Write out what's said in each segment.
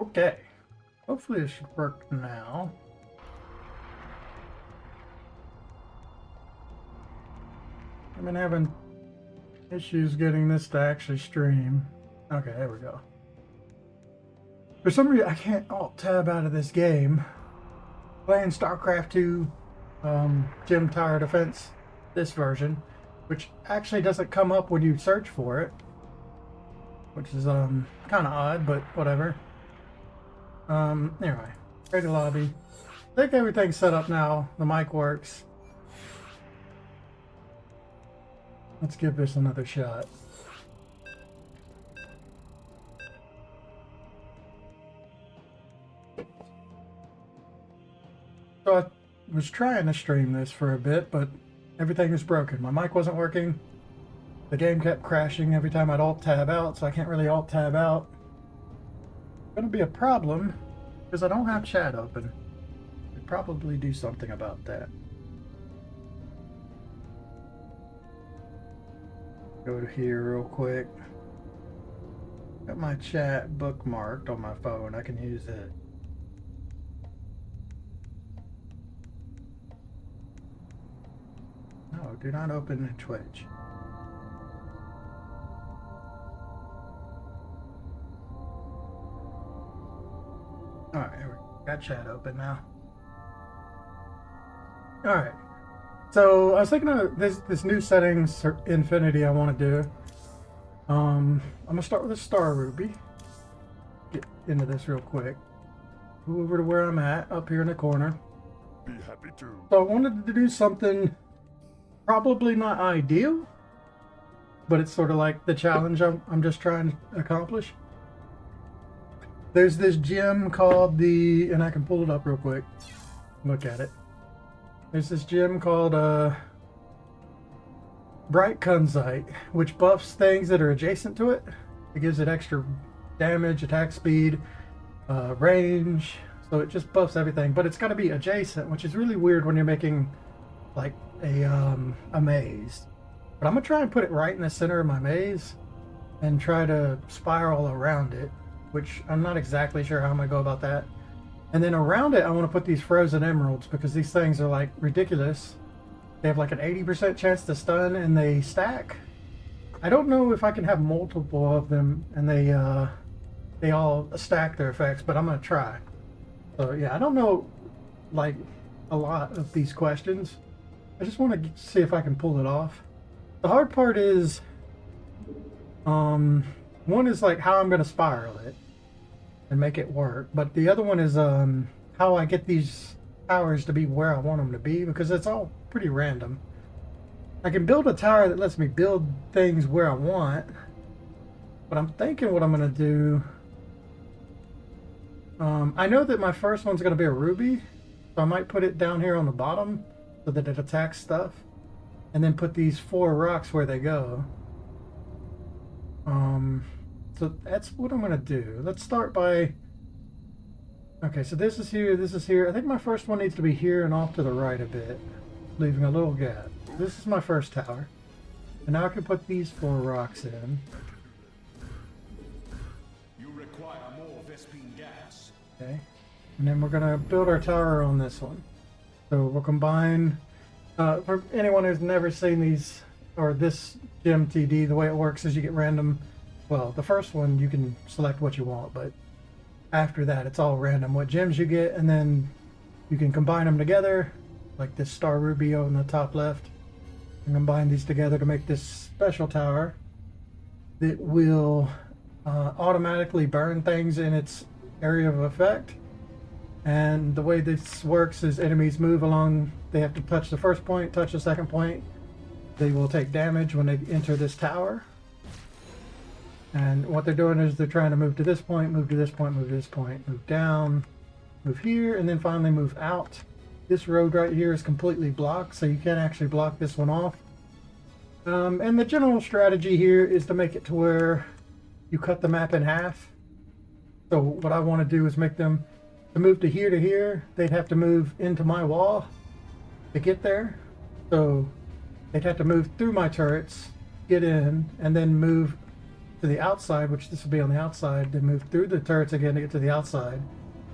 Okay, hopefully it should work now. I've been having issues getting this to actually stream. Okay, there we go. For some reason, I can't alt-tab out of this game. Playing Starcraft 2 Gem Tower Defense, this version, which actually doesn't come up when you search for it, which is kind of odd, but whatever. Anyway, create a lobby. I think everything's set up now. The mic works. Let's give this another shot. So I was trying to stream this for a bit, but everything is broken. My mic wasn't working. The game kept crashing every time I'd alt-tab out, so I can't really alt-tab out. It's going to be a problem because I don't have chat open. I'd probably do something about that. Go to here real quick. Got my chat bookmarked on my phone. I can use it. No, do not open in Twitch. Alright, we got chat open now. Alright. So I was thinking of this new settings for Infinity I want to do. I'm gonna start with a Star Ruby. Get into this real quick. Go over to where I'm at, up here in the corner. Be happy to. So I wanted to do something probably not ideal, but it's sort of like the challenge I'm just trying to accomplish. There's this gem called and I can pull it up real quick. Look at it. There's this gem called Bright Kunzite, which buffs things that are adjacent to it. It gives it extra damage, attack speed, range, so it just buffs everything. But it's got to be adjacent, which is really weird when you're making like a maze. But I'm gonna try and put it right in the center of my maze and try to spiral around it, which I'm not exactly sure how I'm gonna go about that. And then around it, I want to put these frozen emeralds because these things are like ridiculous. They have like an 80% chance to stun and they stack. I don't know if I can have multiple of them and they all stack their effects, but I'm gonna try. So yeah, I don't know like a lot of these questions. I just want to see if I can pull it off. The hard part is, one is like how I'm gonna spiral it and make it work, but the other one is how I get these towers to be where I want them to be, because it's all pretty random. I can build a tower that lets me build things where I want, but I'm thinking what I'm gonna do, I know that my first one's gonna be a ruby, so I might put it down here on the bottom so that it attacks stuff, and then put these 4 rocks where they go. So that's what I'm gonna do. Let's start by, okay, so this is here, this is here. I think my first one needs to be here and off to the right a bit, leaving a little gap. This is my first tower. And now I can put these 4 rocks in. You require more Vespine gas. Okay. And then we're gonna build our tower on this one. So we'll combine, for anyone who's never seen these, or this GemTD, the way it works is you get random, well, the first one you can select what you want, but after that it's all random what gems you get, and then you can combine them together, like this Star Ruby on the top left, and combine these together to make this special tower that will automatically burn things in its area of effect. And the way this works is enemies move along, they have to touch the first point, touch the second point. They will take damage when they enter this tower. And what they're doing is they're trying to move to this point, move to this point, move to this point, move down, move here, and then finally move out. This road right here is completely blocked, so you can't actually block this one off. And the general strategy here is to make it to where you cut the map in half. So what I want to do is make them, to move to here, they'd have to move into my wall to get there. So they'd have to move through my turrets, get in, and then move to the outside, which this will be on the outside, then move through the turrets again to get to the outside,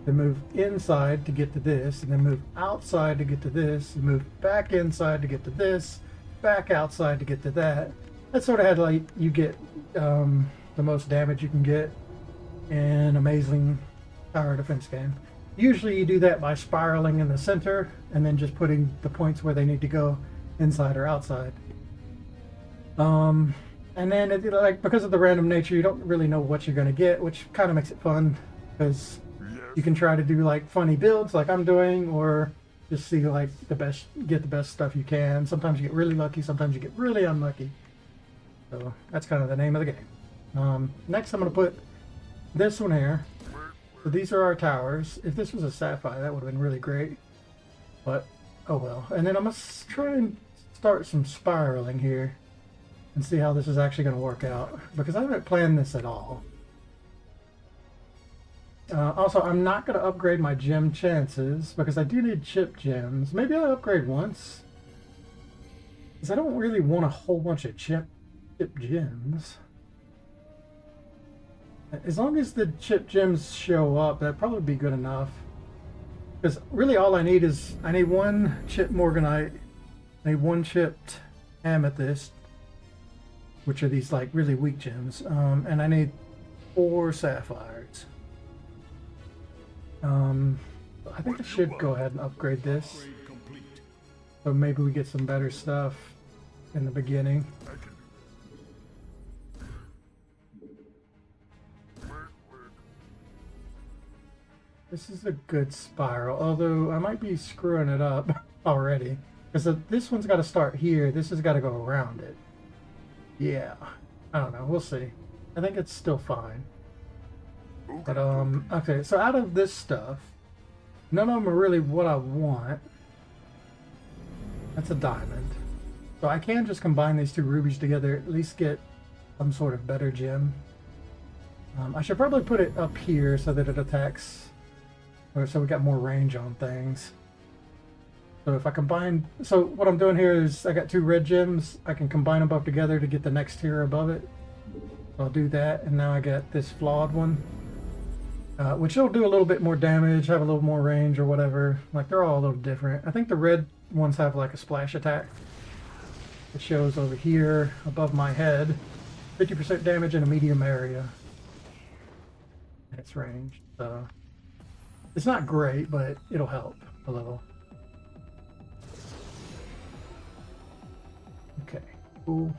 then move inside to get to this, and then move outside to get to this, and move back inside to get to this, back outside to get to that. That's sort of how like you get the most damage you can get in an amazing tower defense game. Usually you do that by spiraling in the center and then just putting the points where they need to go inside or outside. And then like because of the random nature, you don't really know what you're going to get, which kind of makes it fun because you can try to do like funny builds like I'm doing, or just see like get the best stuff you can. Sometimes you get really lucky, sometimes you get really unlucky. So that's kind of the name of the game. Next I'm going to put this one here. So these are our towers. If this was a sapphire, that would have been really great. But, oh well. And then I'm going to try and start some spiraling here and see how this is actually going to work out. Because I haven't planned this at all. Also, I'm not going to upgrade my gem chances because I do need chip gems. Maybe I'll upgrade once. Because I don't really want a whole bunch of chip gems. As long as the chip gems show up, that'd probably be good enough. Because really all I need is, I need one chip morganite, I need one chipped amethyst, which are these like really weak gems, and I need 4 sapphires. I think I should go ahead and upgrade this. So maybe we get some better stuff in the beginning. This is a good spiral, although I might be screwing it up already. Because this one's got to start here, this has got to go around it. Yeah, I don't know, we'll see. I think it's still fine. But, okay, so out of this stuff, none of them are really what I want. That's a diamond. So I can just combine these 2 rubies together, at least get some sort of better gem. I should probably put it up here so that it attacks, or so we got more range on things. So if I combine, so what I'm doing here is I got 2 red gems. I can combine them both together to get the next tier above it. So I'll do that, and now I got this flawed one, which will do a little bit more damage, have a little more range or whatever. Like they're all a little different. I think the red ones have like a splash attack. It shows over here above my head, 50% damage in a medium area. It's ranged, so it's not great, but it'll help a little. Okay, cool.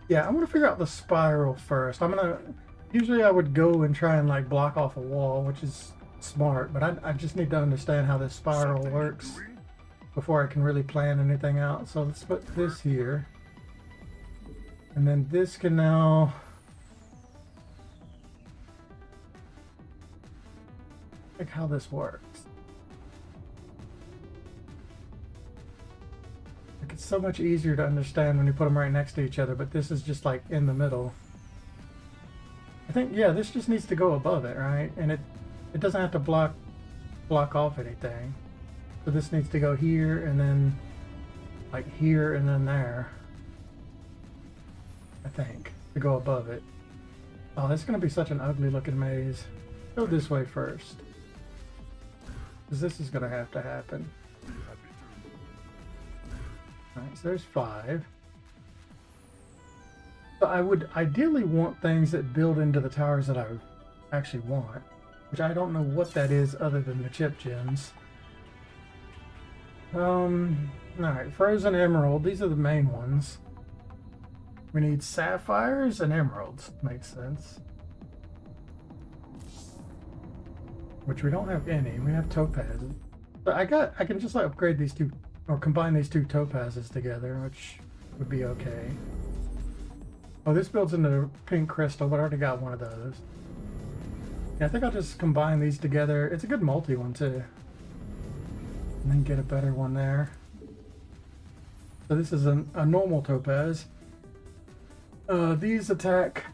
Yeah, I'm gonna figure out the spiral first. Usually I would go and try and like block off a wall, which is smart, but I just need to understand how this spiral works before I can really plan anything out. So let's put this here. And then this can now... Like how this works. Like it's so much easier to understand when you put them right next to each other, but this is just like in the middle. I think, yeah, this just needs to go above it, right? And it doesn't have to block off anything. So this needs to go here and then like here and then there. I think, to go above it. Oh, this is going to be such an ugly looking maze. Go this way first. Because this is going to have to happen. Alright, so there's 5. So I would ideally want things that build into the towers that I actually want. Which I don't know what that is other than the chip gems. Alright, frozen emerald. These are the main ones. We need sapphires and emeralds. Makes sense. Which we don't have any. We have topazes. But I can just like upgrade these 2 or combine these 2 topazes together, which would be okay. Oh, this builds into pink crystal, but I already got one of those. Yeah, I think I'll just combine these together. It's a good multi one too. And then get a better one there. So this is a normal topaz. These attack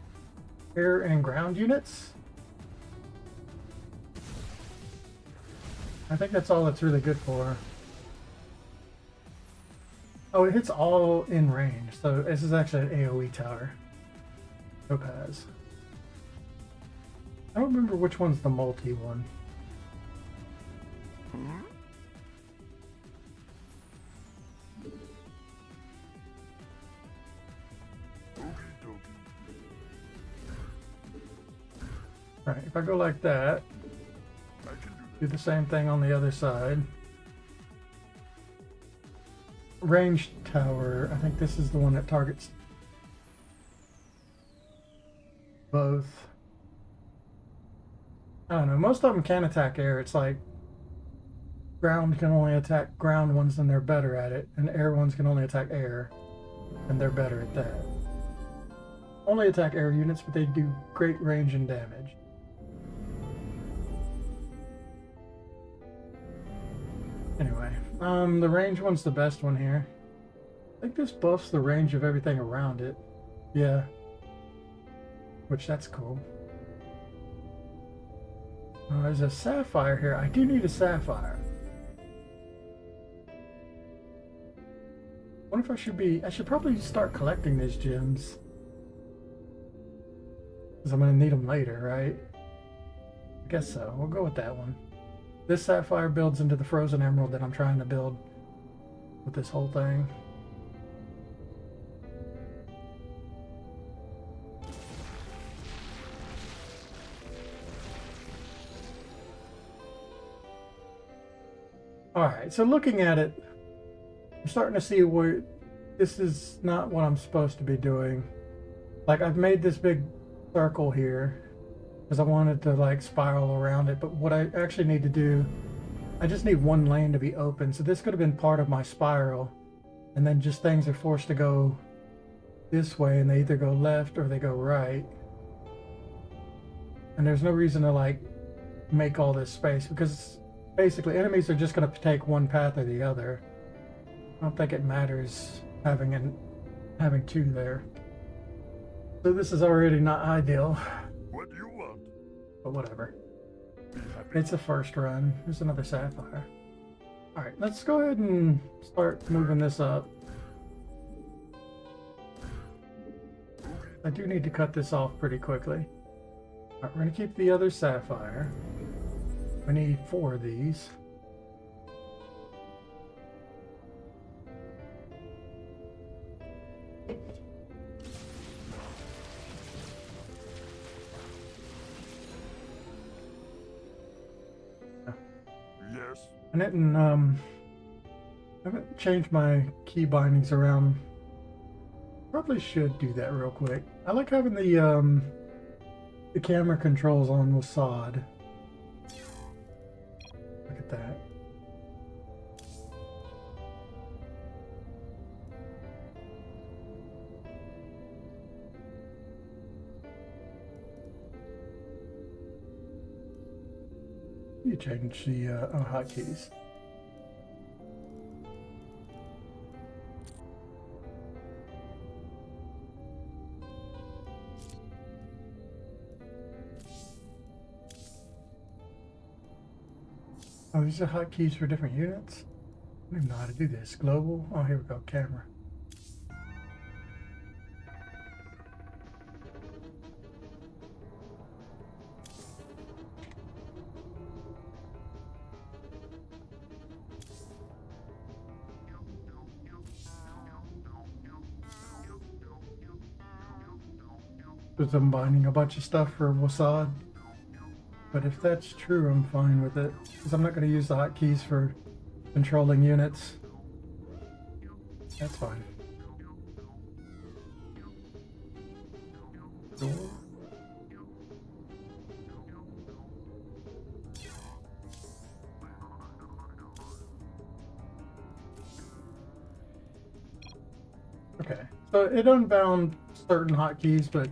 air and ground units. I think that's all it's really good for. Oh, it hits all in range. So this is actually an AoE tower. Topaz. I don't remember which one's the multi one. Alright, if I go like that, do the same thing on the other side. Ranged tower, I think this is the one that targets both. I don't know, most of them can attack air. It's like ground can only attack ground ones and they're better at it, and air ones can only attack air and they're better at that. Only attack air units, but they do great range and damage. Anyway, the range one's the best one here. I think this buffs the range of everything around it. Yeah. Which, that's cool. There's a sapphire here. I do need a sapphire. I wonder if I should probably start collecting these gems. Because I'm going to need them later, right? I guess so. We'll go with that one. This sapphire builds into the frozen emerald that I'm trying to build with this whole thing. Alright, so looking at it, I'm starting to see where this is not what I'm supposed to be doing. Like, I've made this big circle here because I wanted to like spiral around it, but what I actually need to do, I just need one lane to be open. So this could have been part of my spiral, and then just things are forced to go this way, and they either go left or they go right. And there's no reason to like make all this space, because basically enemies are just going to take one path or the other. I don't think it matters having two there. So this is already not ideal. What do you want? But whatever. Be happy. It's a first run. There's another sapphire. Alright, let's go ahead and start moving this up. I do need to cut this off pretty quickly. Alright, we're going to keep the other sapphire. I need 4 of these. Yes. I didn't, I haven't changed my key bindings around. Probably should do that real quick. I like having the camera controls on with SOD. Look at that. You change the hotkeys. Oh, these are hotkeys for different units? I don't even know how to do this. Global? Oh, here we go. Camera. Because I'm binding a bunch of stuff for Wasad. But if that's true, I'm fine with it. Because I'm not going to use the hotkeys for controlling units. That's fine. Door. Okay, so it unbound certain hotkeys, but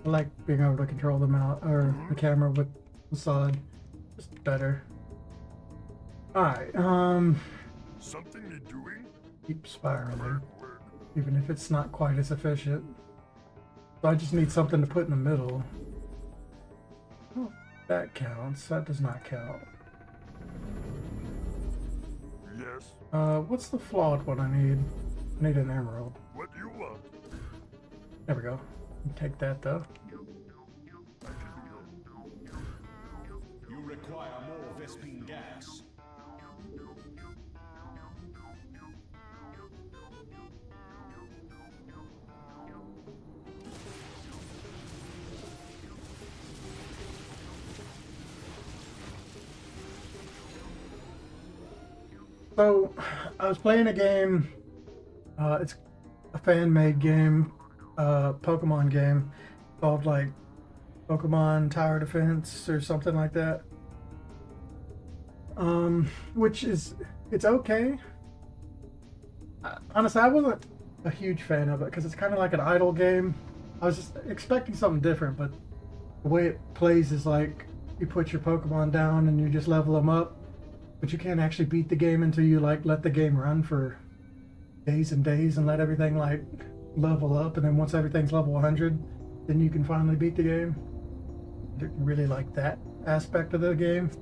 I like being able to control them out, or the camera with Facade. Just better. Alright, Something you're doing? keep spiraling, Work. even if it's not quite as efficient. So I just need something to put in the middle. Oh, that counts. That does not count. Yes. What's the flawed one I need? I need an emerald. What do you want? There we go. Take that though. You require more Vespine gas. So, I was playing a game. It's a fan-made game, Pokemon game, called like Pokemon Tower Defense or something like that. Which is it's okay. Honestly, I wasn't a huge fan of it because it's kind of like an idle game. I was just expecting something different, but the way it plays is like you put your Pokemon down and you just level them up, but you can't actually beat the game until you like let the game run for days and days and let everything like level up, and then once everything's level 100, then you can finally beat the game. I didn't really like that aspect of the game,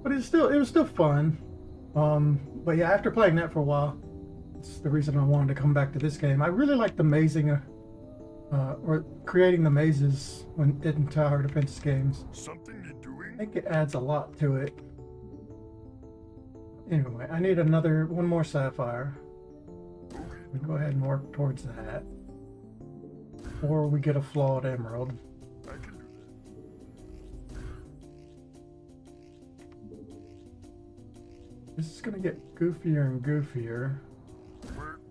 but it was still fun. But yeah, after playing that for a while, it's the reason I wanted to come back to this game. I really like the mazing, or creating the mazes when in tower defense games. Something you're doing? I think it adds a lot to it. Anyway, I need one more sapphire. We go ahead and work towards that, or we get a flawed emerald. I can do that. This is gonna get goofier and goofier. Work.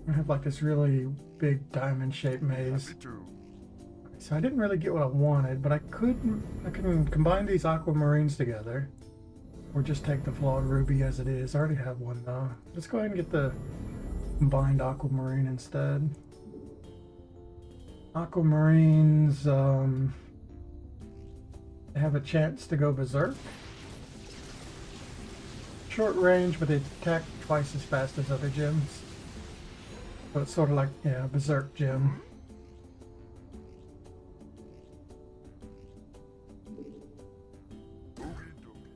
I have like this really big diamond-shaped maze. Happy to. So I didn't really get what I wanted, but I can combine these aquamarines together, or just take the flawed ruby as it is. I already have one though. Let's go ahead and get the combined aquamarine instead. Aquamarines, they have a chance to go berserk. Short range, but they attack twice as fast as other gems. So it's sort of like, yeah, berserk gem. Okie dokie.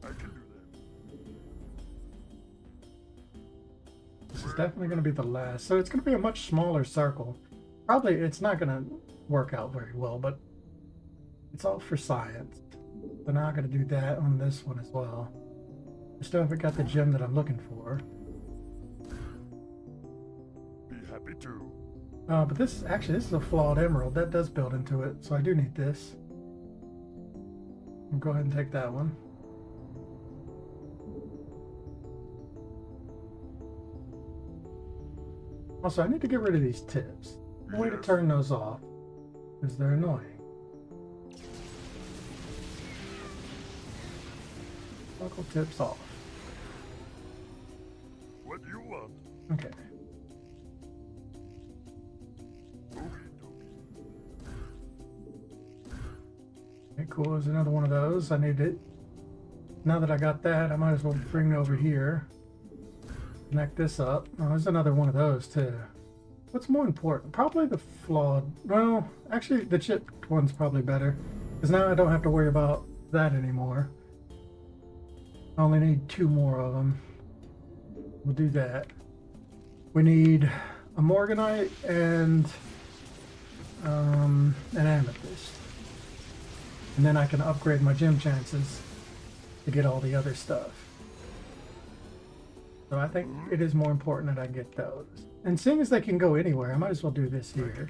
I can do that. This is definitely going to be the last. So it's going to be a much smaller circle. Probably it's not going to work out very well, but it's all for science. So now I'm going to do that on this one as well. I still haven't got the gem that I'm looking for. Be happy to. But this is a flawed emerald. That does build into it, so I do need this. I'll go ahead and take that one. Also, I need to get rid of these tips. The way to Yes. turn those off is they're annoying. Toggle tips off. What do you want? Okay. Okie dokie. Okay, cool. There's another one of those. I need it. Now that I got that, I might as well bring it over here. Connect this up. Oh, there's another one of those too. What's more important? Probably the flawed. Well, actually, the chipped one's probably better, because now I don't have to worry about that anymore. I only need 2 more of them. We'll do that. We need a Morganite and an Amethyst, and then I can upgrade my gem chances to get all the other stuff. So I think it is more important that I get those. And seeing as they can go anywhere, I might as well do this here.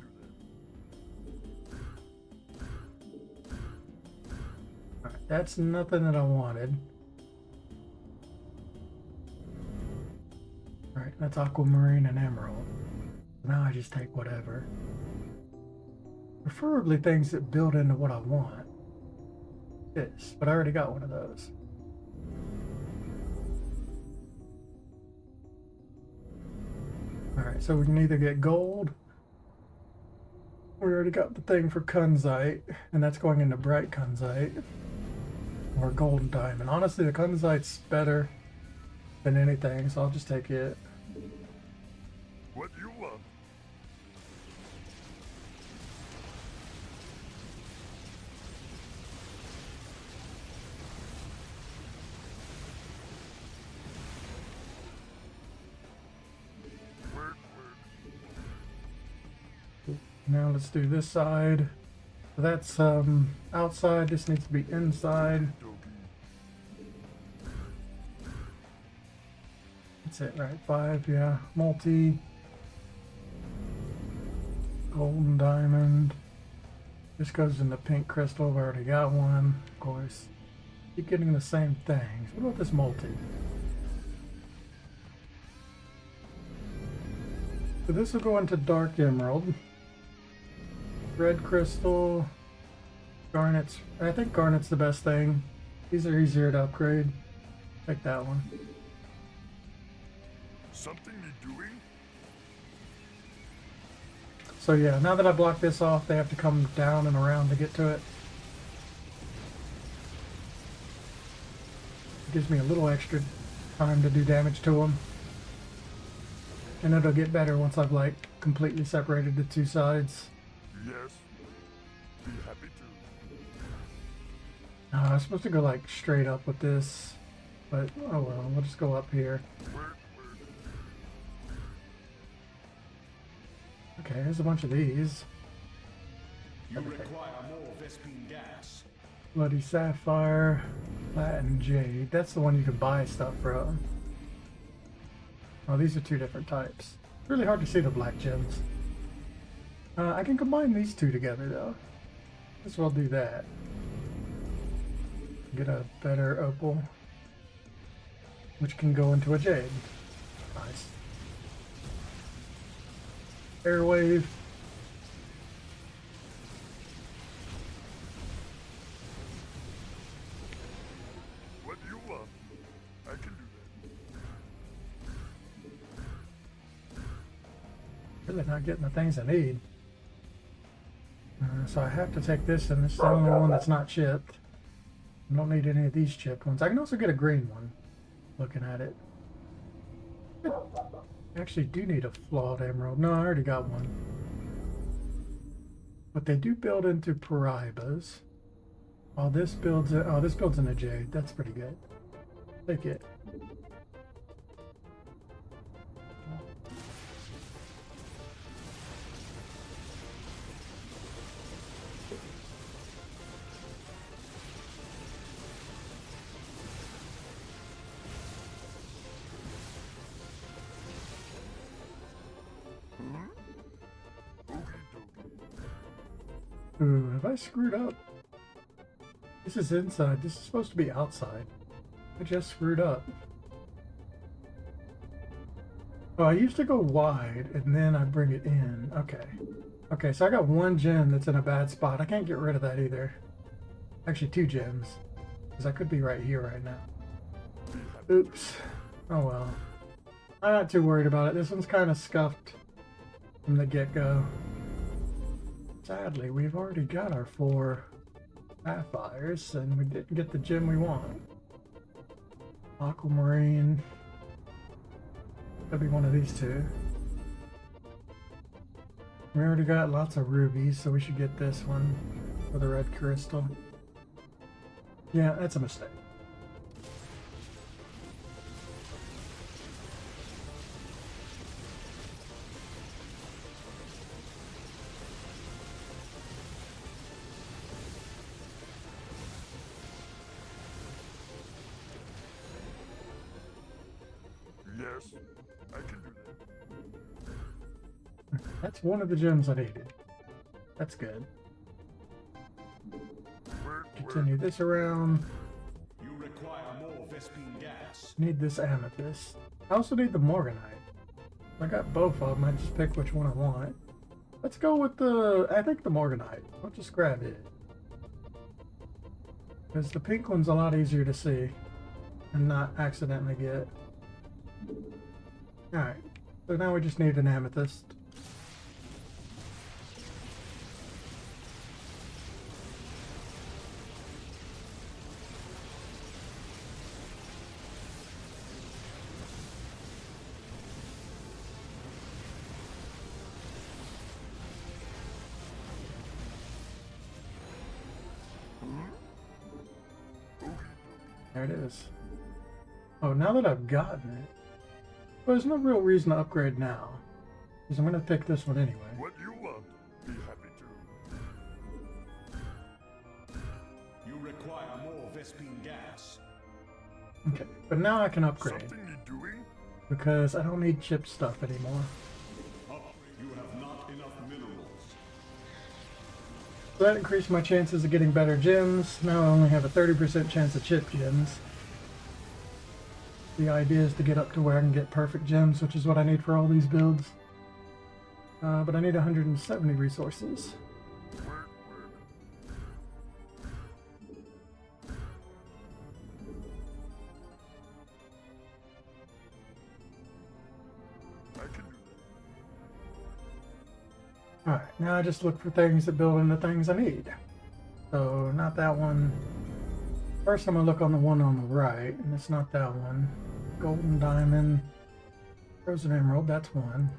Alright, that's nothing that I wanted. Alright, that's aquamarine and emerald. Now I just take whatever. Preferably things that build into what I want. This, but I already got one of those. Alright, so we can either get gold. We already got the thing for kunzite, and that's going into bright kunzite. Or gold and diamond. Honestly, the kunzite's better than anything, so I'll just take it. What do you want? Now let's do this side. So that's outside. This needs to be inside. That's it, right? 5, yeah. Multi. Golden diamond. This goes in the pink crystal. I've already got one, of course. Keep getting the same things. What about this multi? So this will go into dark emerald. Red crystal. Garnet's, I think garnet's the best thing. These are easier to upgrade. Take that one. Something need doing? So yeah, now that I blocked this off, they have to come down and around to get to it. Gives me a little extra time to do damage to them. And it'll get better once I've like completely separated the two sides. Yes. Be happy to. I was supposed to go like straight up with this, but oh well, we'll just go up here. Where? Okay, there's a bunch of these. You require more Vespine gas. Bloody sapphire, platinum jade. That's the one you can buy stuff from. Oh, these are two different types. It's really hard to see the black gems. I can combine these two together though. Guess we'll do that. Get a better opal, which can go into a jade. Nice. Airwave. What do you want? I can do that. Really not getting the things I need. So I have to take this, and this is the only one that's not chipped. I don't need any of these chipped ones. I can also get a green one, looking at it. I actually do need a flawed emerald. No, I already got one. But they do build into Paraibas. Oh, this builds in a jade. That's pretty good. Take it. Ooh, have I screwed up? This is inside. This is supposed to be outside. I just screwed up. Oh, I used to go wide and then I bring it in. Okay. Okay, so I got one gem that's in a bad spot. I can't get rid of that either. Actually, two gems. Because I could be right here right now. Oops. Oh well. I'm not too worried about it. This one's kind of scuffed from the get-go. Sadly, we've already got our 4 sapphires, and we didn't get the gem we want. Aquamarine. Could be one of these two. We already got lots of rubies, so we should get this one for the red crystal. Yeah, that's a mistake. Yes, I can do that. That's one of the gems I needed. That's good. Where? Continue this around. You require more Vespine gas. Need this amethyst. I also need the morganite. I got both of them. I just pick which one I want. Let's go with I think the morganite. I'll just grab it. Because the pink one's a lot easier to see and not accidentally get. Alright, so now we just need an amethyst. There it is. Oh, now that I've gotten it, well, there's no real reason to upgrade now, because I'm going to pick this one anyway. What you want? Be Vespine gas. Okay, but now I can upgrade Something need doing? because I don't need chip stuff anymore. Up, you have not enough minerals. So that increased my chances of getting better gems. Now I only have a 30% chance of chip gems. The idea is to get up to where I can get perfect gems, which is what I need for all these builds. But I need 170 resources. Work. I can do that. Alright, now I just look for things that build into things I need. So, not that one. First I'm going to look on the one on the right, and it's not that one. Golden diamond. Frozen emerald, that's one.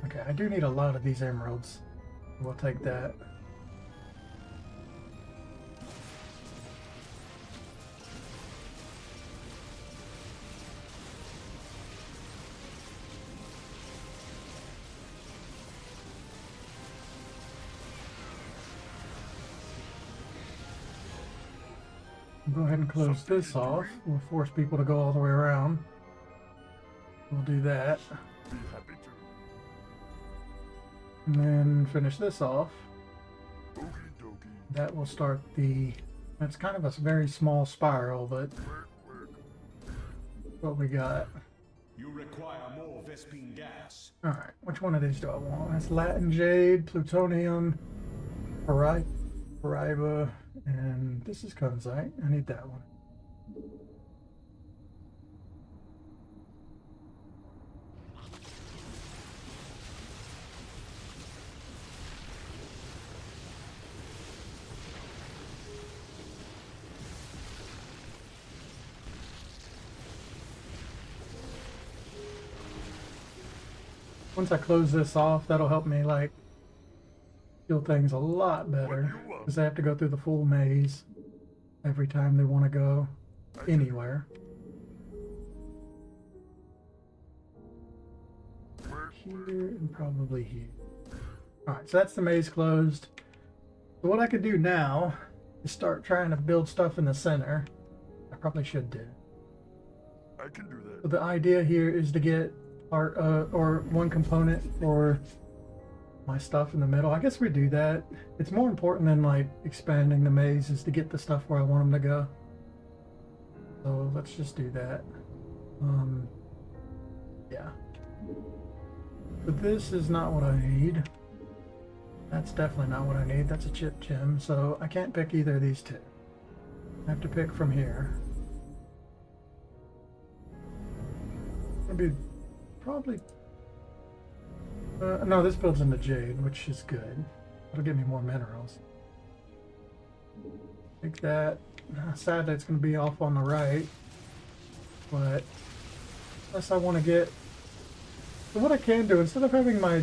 Okay, I do need a lot of these emeralds. We'll take that. Go ahead and close this off. We'll force people to go all the way around. We'll do that. Be happy to. And then finish this off. Okie dokie. That will start the... It's kind of a very small spiral, but Work. what we got. You require more Vespine gas. Alright, which one of these do I want? That's Latin Jade, Plutonium, Paraiba, and this is Kunzite. I need that one. Once I close this off, that'll help me like do things a lot better because they have to go through the full maze every time they want to go anywhere. Here and probably here. Alright, so that's the maze closed. So what I could do now is start trying to build stuff in the center. I probably should do. I can do that. So the idea here is to get part or one component for my stuff in the middle. I guess we do that. It's more important than like expanding the maze is to get the stuff where I want them to go. So let's just do that. Yeah. But this is not what I need. That's definitely not what I need. That's a chip gem. So I can't pick either of these two. I have to pick from here. Maybe probably no, this builds into jade, which is good. It'll give me more minerals. Take that. Sadly, it's going to be off on the right, but unless I want to get... So what I can do, instead of having my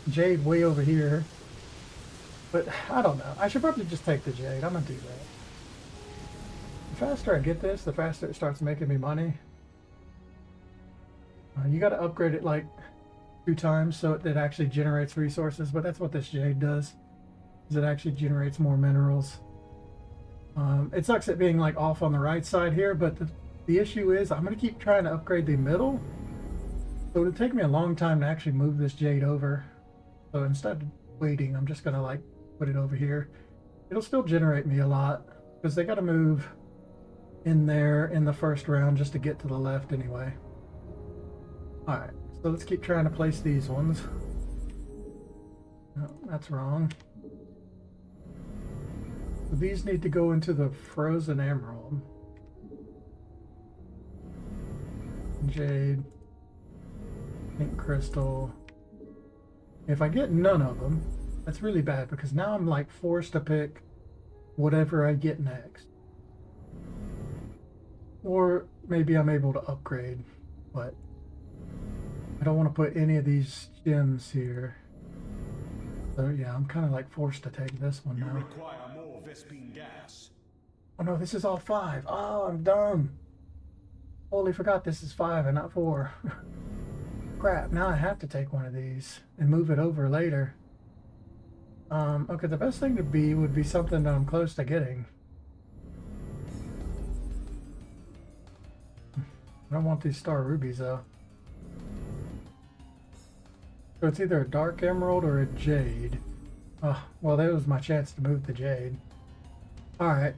jade way over here, but I don't know. I should probably just take the jade. I'm going to do that. The faster I get this, the faster it starts making me money. You got to upgrade it like 2 times so it actually generates resources, but that's what this jade does, is it actually generates more minerals. It sucks at being like off on the right side here, but the issue is I'm going to keep trying to upgrade the middle, so it'll take me a long time to actually move this jade over. So instead of waiting, I'm just going to like put it over here. It'll still generate me a lot because they got to move in there in the first round just to get to the left anyway. Alright, so let's keep trying to place these ones. No, that's wrong. So these need to go into the frozen emerald. Jade. Pink crystal. If I get none of them, that's really bad because now I'm like forced to pick whatever I get next. Or maybe I'm able to upgrade, but I don't want to put any of these gems here. So yeah, I'm kind of like forced to take this one You now. require more Vespine gas. Oh no, this is all 5. Oh, I'm dumb. Totally forgot this is 5 and not 4. Crap, now I have to take one of these and move it over later. Okay, the best thing to be would be something that I'm close to getting. I don't want these star rubies though. So it's either a dark emerald or a jade. Oh, well, that was my chance to move the jade. Alright.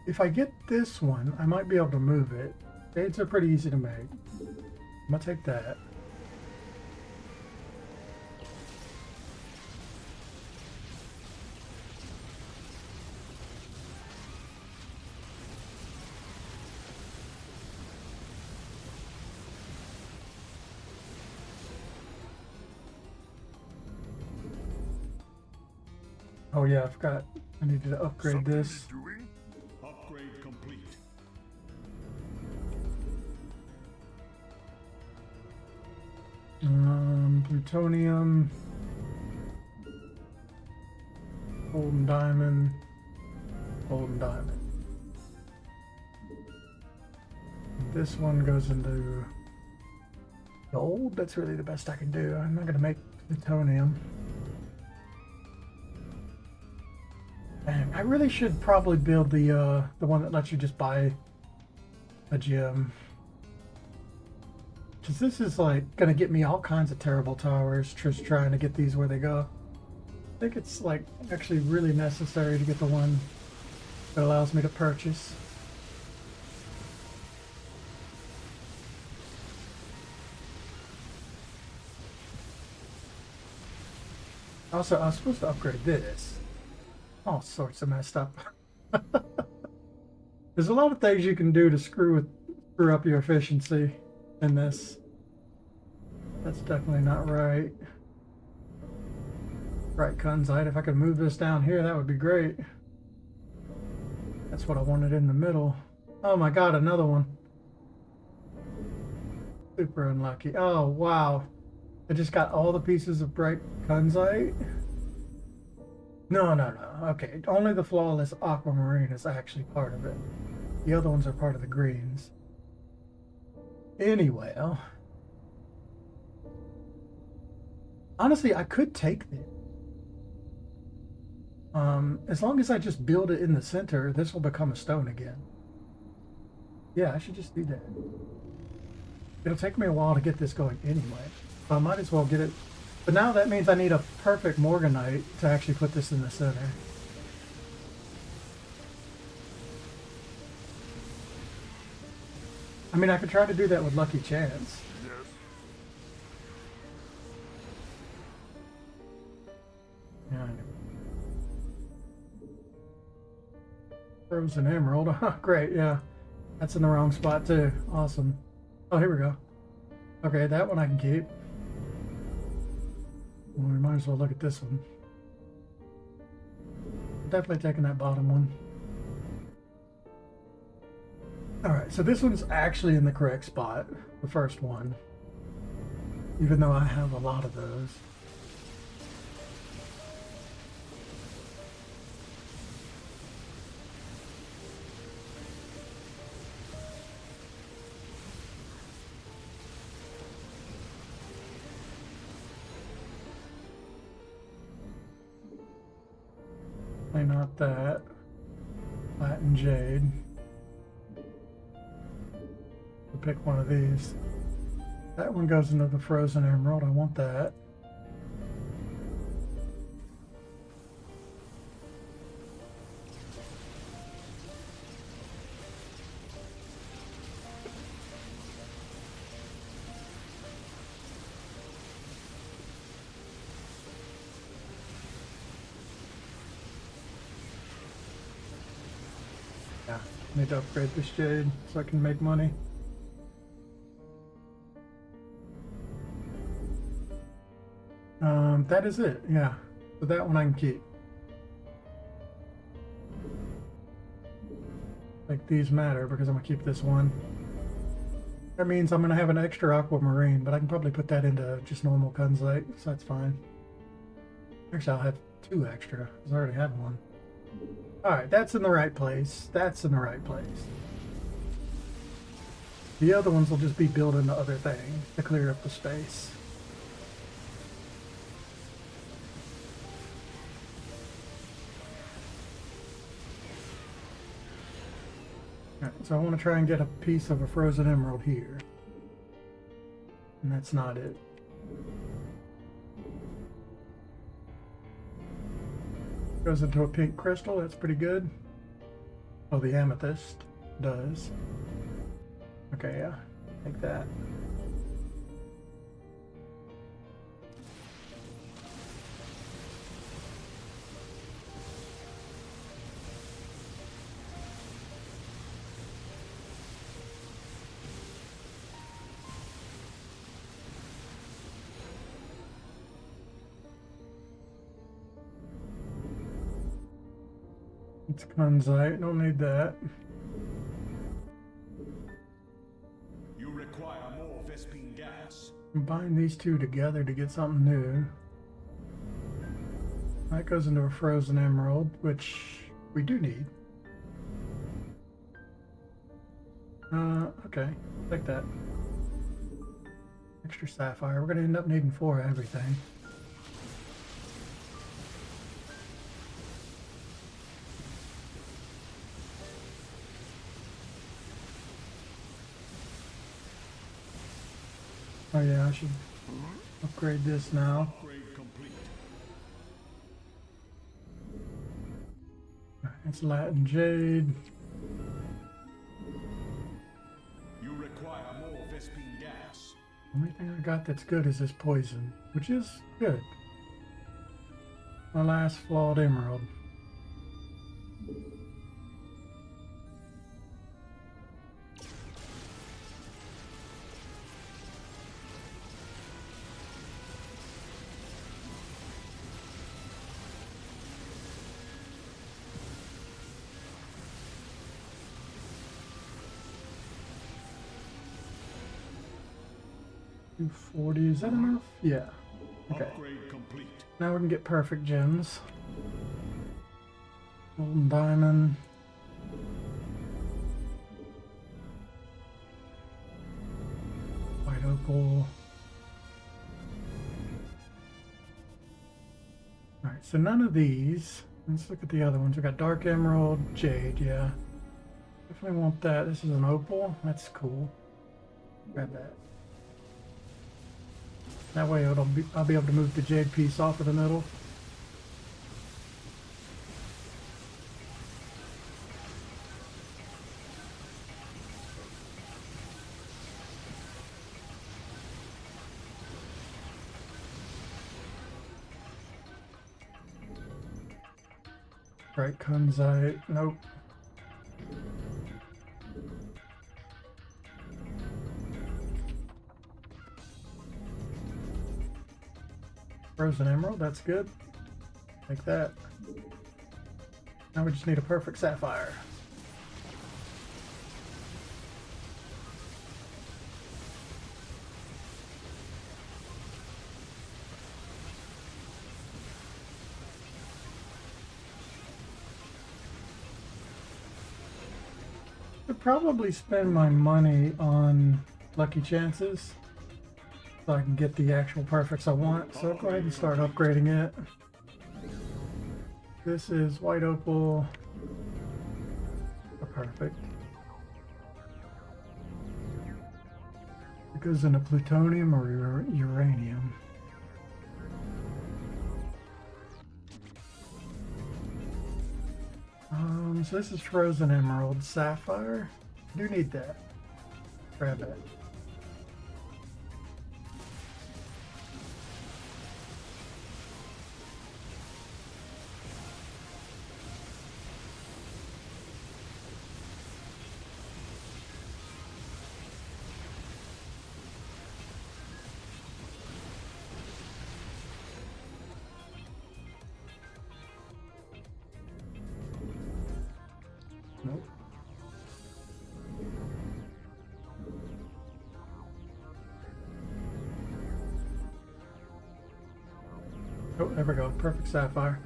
If I get this one, I might be able to move it. Jades are pretty easy to make. I'm gonna take that. Oh yeah, I forgot. I needed to upgrade Something this. he's doing? Upgrade complete. Plutonium. Golden diamond. Golden diamond. This one goes into gold. That's really the best I can do. I'm not gonna make plutonium. Man, I really should probably build the one that lets you just buy a gem. Because this is like gonna get me all kinds of terrible towers just trying to get these where they go. I think it's like actually really necessary to get the one that allows me to purchase. Also, I was supposed to upgrade this. All sorts of messed up. There's a lot of things you can do to screw up your efficiency in this. That's definitely not right. Right, Kunzite. If I could move this down here, that would be great. That's what I wanted in the middle. Oh my god, another one. Super unlucky. Oh, wow. I just got all the pieces of bright Kunzite. No, no, no. Okay, only the flawless aquamarine is actually part of it. The other ones are part of the greens. Anyway, honestly, I could take this. As long as I just build it in the center, this will become a stone again. Yeah, I should just do that. It'll take me a while to get this going anyway. So I might as well get it. But now that means I need a perfect Morganite to actually put this in the center. I mean, I could try to do that with Lucky Chance. Yes. Yeah, I know. Frozen Emerald. Great, yeah. That's in the wrong spot too. Awesome. Oh, here we go. Okay, that one I can keep. Well, we might as well look at this one. Definitely taking that bottom one. Alright, so this one's actually in the correct spot. The first one. Even though I have a lot of those. Not that. Latin Jade. We'll pick one of these. That one goes into the Frozen Emerald. I want that. Yeah, need to upgrade this jade so I can make money. That is it, yeah. So that one I can keep. Like these matter because I'm gonna keep this one. That means I'm gonna have an extra aquamarine, but I can probably put that into just normal Kunzite, so that's fine. Actually, I'll have two extra, because I already had one. Alright, that's in the right place. That's in the right place. The other ones will just be built into other things to clear up the space. Alright, so I want to try and get a piece of a frozen emerald here. And that's not it. Goes into a pink crystal, that's pretty good. Oh, the amethyst does. Okay, yeah, like that. It's Kunzite, don't need that. You require more Vespine gas. Combine these two together to get something new. That goes into a frozen emerald, which we do need. Okay, like that. Extra sapphire. We're gonna end up needing 4 of everything. Oh yeah, I should upgrade this now. Upgrade complete. It's Latin Jade. You require more Vespine gas. Only thing I got that's good is this poison, which is good. My last flawed emerald. $240, is that enough? Yeah. Okay. Upgrade complete. Now we can get perfect gems. Golden diamond. White opal. Alright, so none of these. Let's look at the other ones. We got dark emerald, jade, yeah. Definitely want that. This is an opal. That's cool. Grab that. That way I'll be able to move the jade piece off of the middle. Right, Kunzite. Nope. Frozen emerald, that's good. Like that. Now we just need a perfect sapphire. I'd probably spend my money on lucky chances so I can get the actual perfects I want. So I'll go ahead and start upgrading it. This is white opal. Perfect. It goes into plutonium or uranium. So this is frozen emerald sapphire. I do need that. Grab it. Nope. Oh, there we go. Perfect sapphire.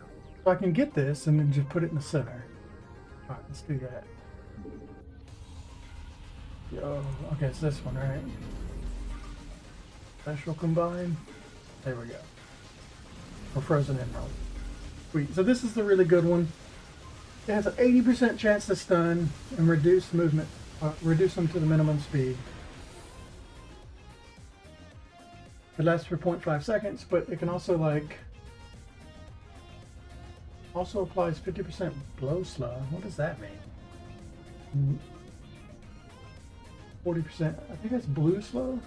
So I can get this and then just put it in the center. Alright, let's do that. Yo, okay, it's this one, right? Special combine. There we go. Or frozen emerald. Sweet. So this is the really good one. It has an 80% chance to stun and reduce movement, reduce them to the minimum speed. It lasts for 0.5 seconds, but it can also also applies 50% blow slow. What does that mean? 40%, I think that's blue slow.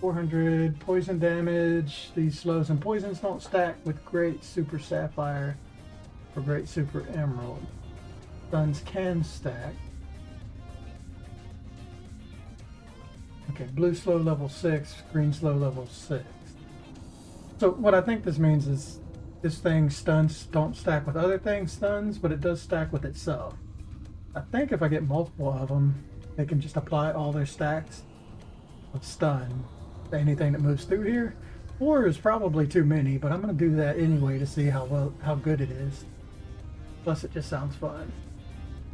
400 poison damage. These slows and poisons don't stack with Great Super Sapphire or Great Super Emerald. Stuns can stack. Okay, blue slow level 6, green slow level 6. So what I think this means is this thing stuns don't stack with other things stuns, but it does stack with itself. I think if I get multiple of them, they can just apply all their stacks of stun to anything that moves through here. 4 is probably too many, but I'm going to do that anyway to see how good it is. Plus, it just sounds fun.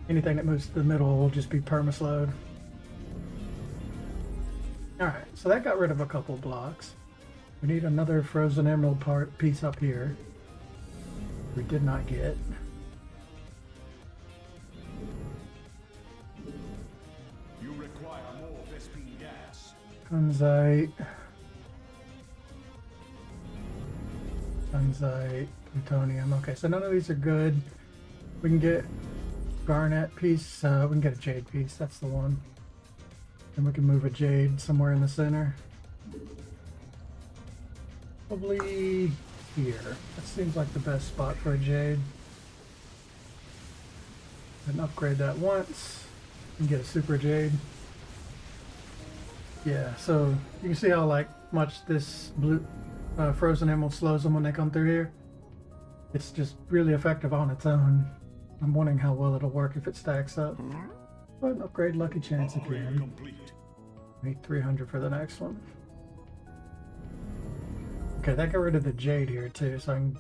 Anything that moves to the middle will just be permaslowed. Alright, so that got rid of a couple blocks. We need another frozen emerald piece up here. We did not get. You require more Vespene gas. Kunzite. Kunzite. Plutonium. Okay, so none of these are good. We can get garnet piece. We can get a jade piece. That's the one. And we can move a jade somewhere in the center. Probably here. That seems like the best spot for a jade. And upgrade that once. And get a super jade. Yeah, so you can see how much this blue frozen emerald slows them when they come through here. It's just really effective on its own. I'm wondering how well it'll work if it stacks up. But upgrade lucky chance again. Complete. Need 300 for the next one. Okay, that got rid of the jade here too, so I can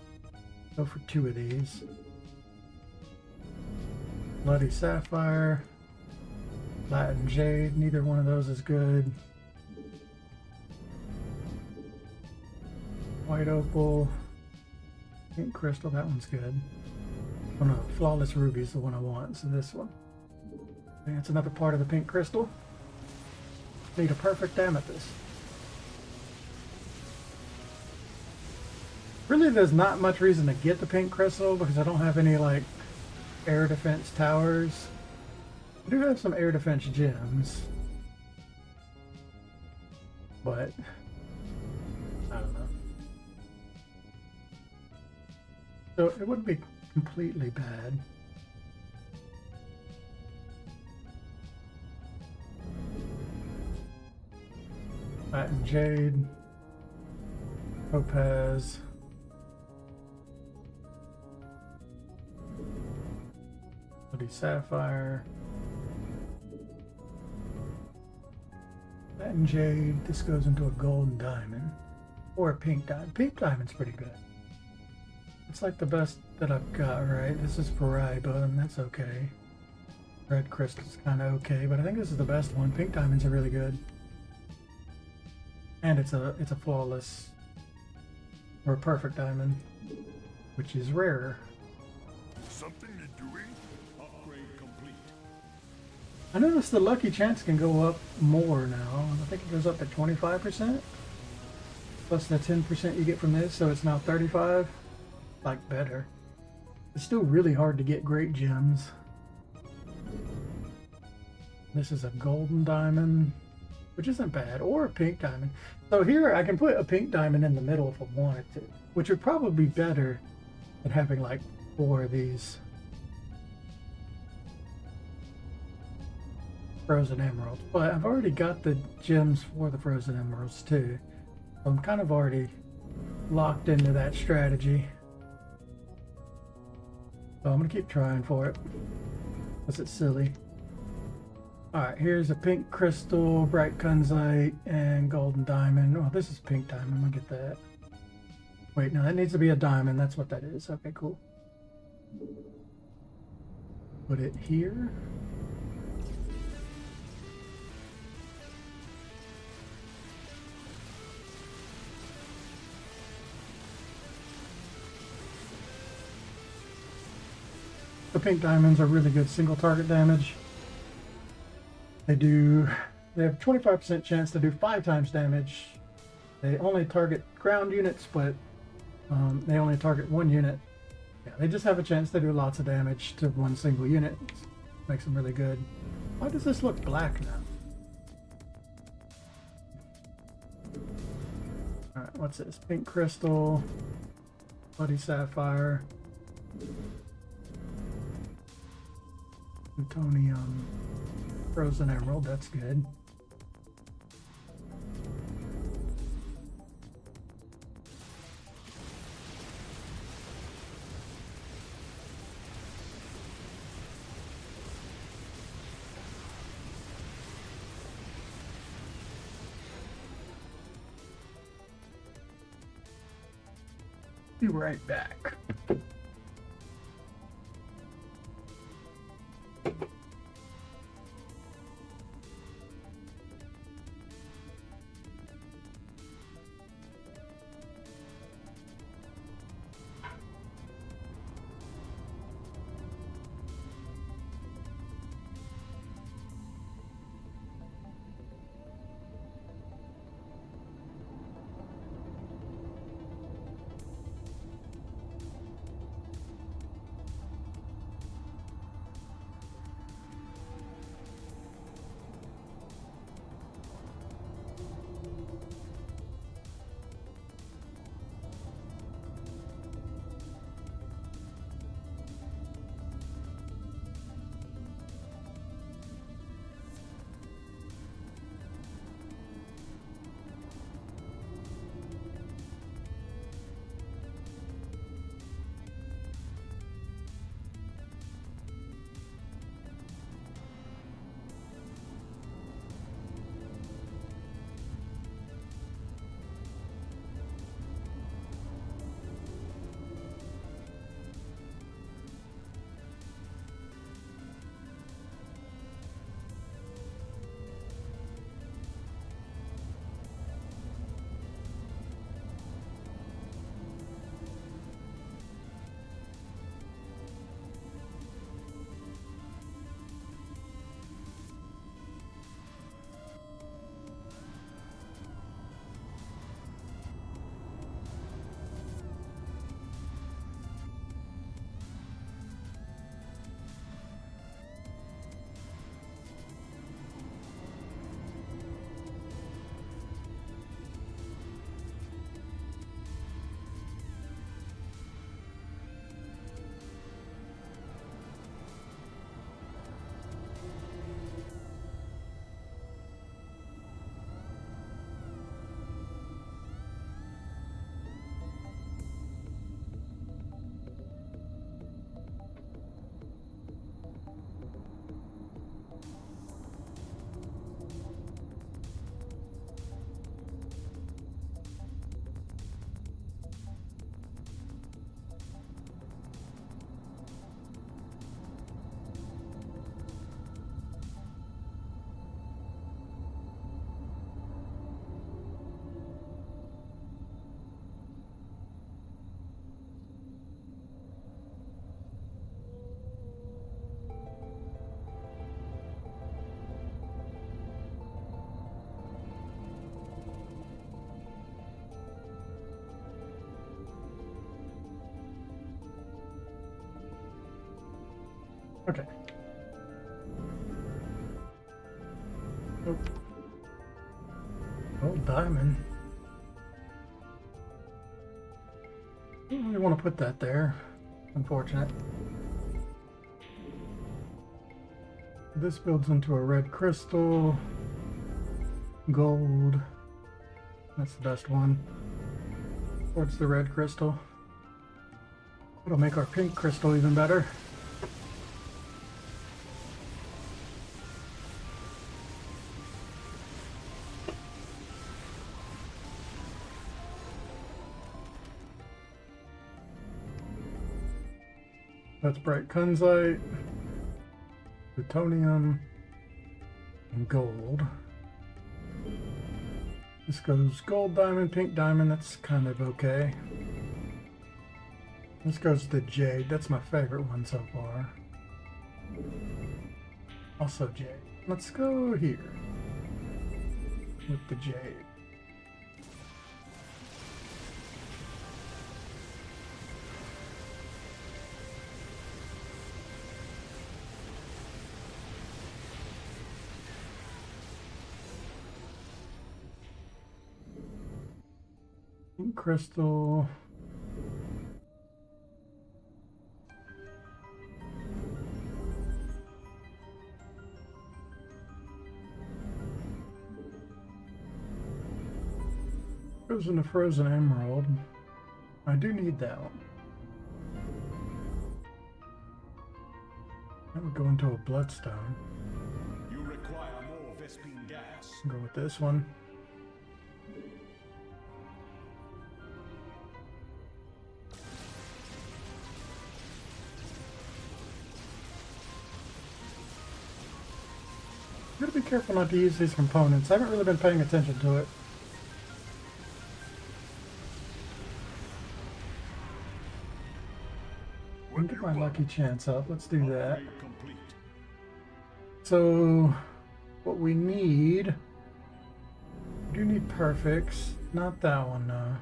go for 2 of these. Bloody sapphire, Latin jade, neither one of those is good. White opal, pink crystal, that one's good. Oh no, flawless ruby is the one I want, so this one. And it's another part of the pink crystal. Need a perfect amethyst. Really, there's not much reason to get the pink crystal because I don't have any air defense towers. I do have some air defense gems, but I don't know. So it wouldn't be completely bad. Latin jade, topaz, bloody sapphire, Latin jade. This goes into a golden diamond or a pink diamond. Pink diamond's pretty good. It's like the best that I've got, right? This is Parai, but that's okay. Red crystal's kind of okay, but I think this is the best one. Pink diamonds are really good. And it's a flawless or a perfect diamond, which is rarer. Something you're doing? Upgrade complete. I noticed the lucky chance can go up more now. I think it goes up to 25%. Plus the 10% you get from this, so it's now 35. Like better. It's still really hard to get great gems. This is a golden diamond, which isn't bad, or a pink diamond. So here I can put a pink diamond in the middle if I wanted to, which would probably be better than having 4 of these frozen emeralds. But I've already got the gems for the frozen emeralds too. So I'm kind of already locked into that strategy. So I'm gonna keep trying for it, because it's silly. Alright, here's a pink crystal, bright kunzite, and golden diamond. Oh, this is pink diamond. I'm gonna get that. Wait, no, that needs to be a diamond. That's what that is. Okay, cool. Put it here. The pink diamonds are really good single target damage. They have 25% chance to do 5 times damage. They only target ground units, but they only target 1 unit. Yeah, they just have a chance to do lots of damage to 1 single unit. Makes them really good. Why does this look black now? Alright, what's this? Pink crystal, bloody sapphire, plutonium, frozen emerald, that's good. Be right back. Okay. Oh. Oh, diamond. I don't really want to put that there. Unfortunate. This builds into a red crystal. Gold. That's the best one. Towards the red crystal. It'll make our pink crystal even better. That's bright kunzite, plutonium, and gold. This goes gold diamond, pink diamond, that's kind of okay. This goes to jade. That's my favorite one so far. Also jade. Let's go here with the jade. Pink crystal. Goes into frozen emerald. I do need that one. That would go into a bloodstone. You require more Vespene gas. Go with this one. Gotta be careful not to use these components. I haven't really been paying attention to it. Let me get my lucky chance up. Let's do that. Upgrade complete. So, what we need... We do need perfects. Not that one, no.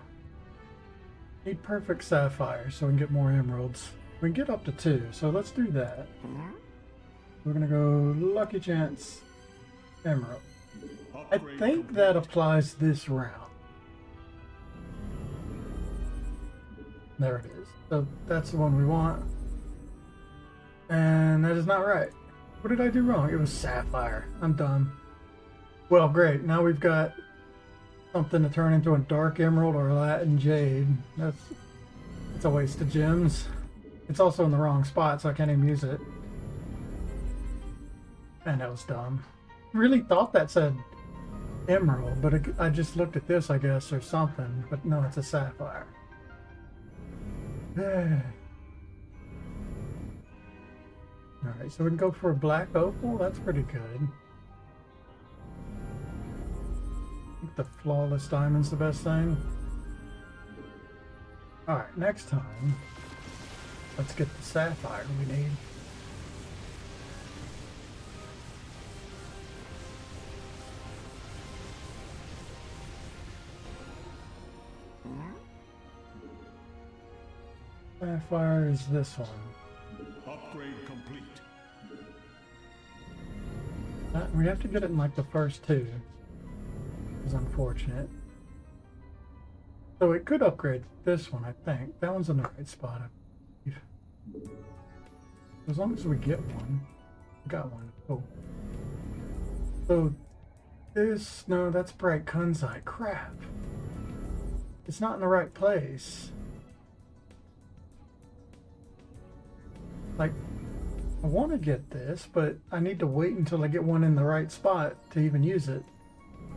Need perfect sapphire so we can get more emeralds. We can get up to 2, so let's do that. We're gonna go lucky chance emerald. I Upgrade think complete. that applies this round. There it is. So that's the one we want. And that is not right. What did I do wrong? It was sapphire. I'm dumb. Well, great. Now we've got something to turn into a dark emerald or a Latin jade. That's a waste of gems. It's also in the wrong spot, so I can't even use it. And that was dumb. Really thought that said emerald, but I just looked at this, I guess, or something. But no, it's a sapphire. Alright, so we can go for a black opal. That's pretty good. I think the flawless diamond's the best thing. Alright, next time, let's get the sapphire we need. Sapphire is this one. Upgrade complete. We have to get it in like the first 2. It's unfortunate. So it could upgrade this one, I think. That one's in the right spot. I believe. As long as we get one. We got one. Oh. So this, no, that's bright kunzite. Crap. It's not in the right place. Like, I want to get this, but I need to wait until I get one in the right spot to even use it.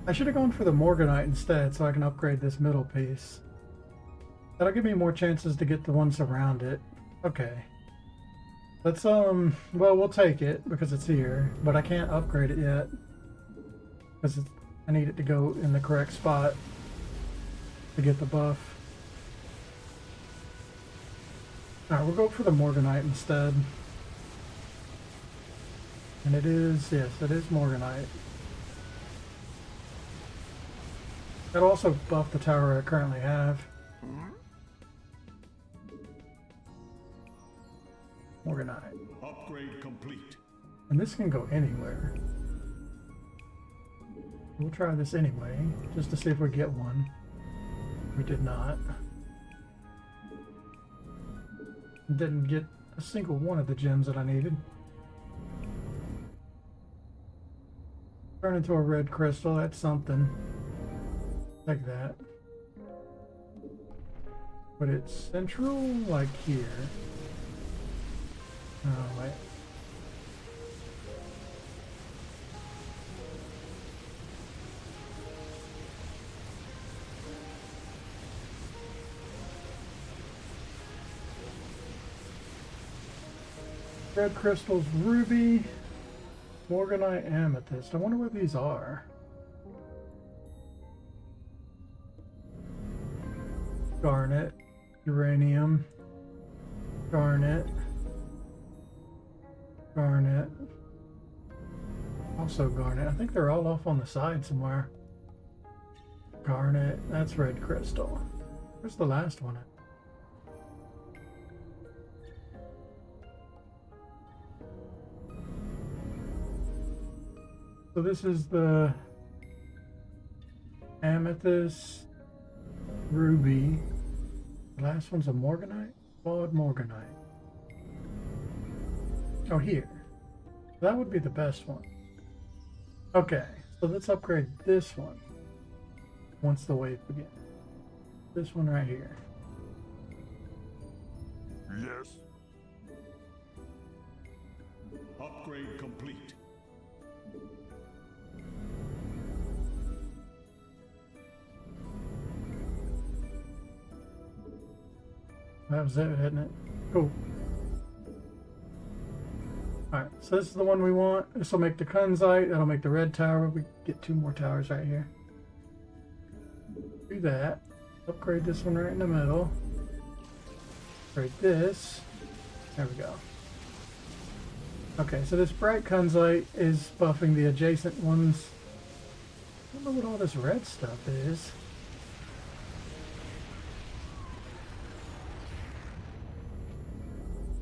I should have gone for the morganite instead so I can upgrade this middle piece. That'll give me more chances to get the ones around it. Okay. Let's, well, we'll take it because it's here, but I can't upgrade it yet. Because I need it to go in the correct spot to get the buff. Alright, we'll go for the morganite instead. And it is, yes, it is morganite. That'll also buff the tower I currently have. Morganite. Upgrade complete. And this can go anywhere. We'll try this anyway, just to see if we get one. We did not. Didn't get a single one of the gems that I needed. Turn into a red crystal, that's something. Like that. But it's central, like here. Oh, wait. Red crystals, ruby, morganite, amethyst. I wonder what these are. Garnet, uranium, Garnet. Garnet. Also garnet. I think they're all off on the side somewhere. Garnet. That's red crystal. Where's the last one? So this is the amethyst, ruby. The last one's a morganite? Flawed morganite. Oh, here. That would be the best one. Okay, so let's upgrade this one once the wave begins. This one right here. Yes. Upgrade complete. That was it, hadn't it? Cool. Alright, so this is the one we want. This will make the kunzite. That'll make the red tower. We get 2 more towers right here. Do that. Upgrade this one right in the middle. Upgrade this. There we go. Okay, so this bright kunzite is buffing the adjacent ones. I don't know what all this red stuff is.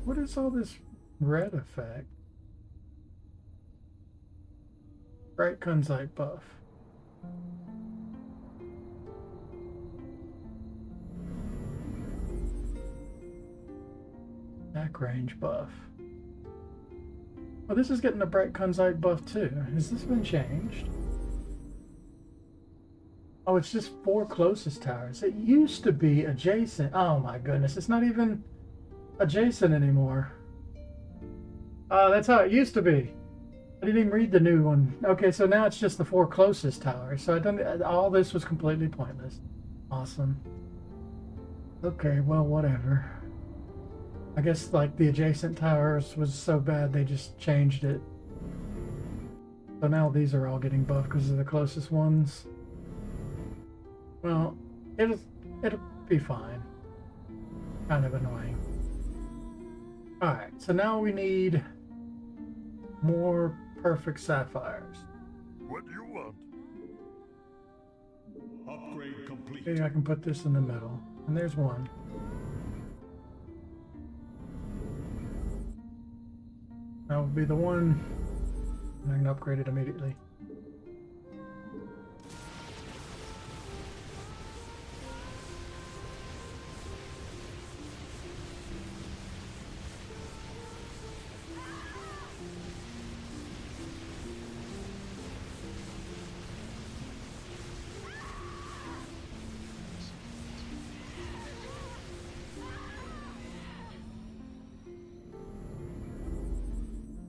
What is all this red effect? Bright kunzite buff. Back range buff. Oh, this is getting a bright kunzite buff too. Has this been changed? Oh, it's just 4 closest towers. It used to be adjacent. Oh my goodness, it's not even adjacent anymore. That's how it used to be. I didn't even read the new one. Okay, so now it's just the 4 closest towers. So I don't. All this was completely pointless. Awesome. Okay, well, whatever. I guess like the adjacent towers was so bad they just changed it. So now these are all getting buffed because of the closest ones. Well, it'll be fine. Kind of annoying. Alright, so now we need more perfect sapphires. What do you want? Upgrade complete. Maybe I can put this in the middle. And there's one. That will be the one. And I can upgrade it immediately.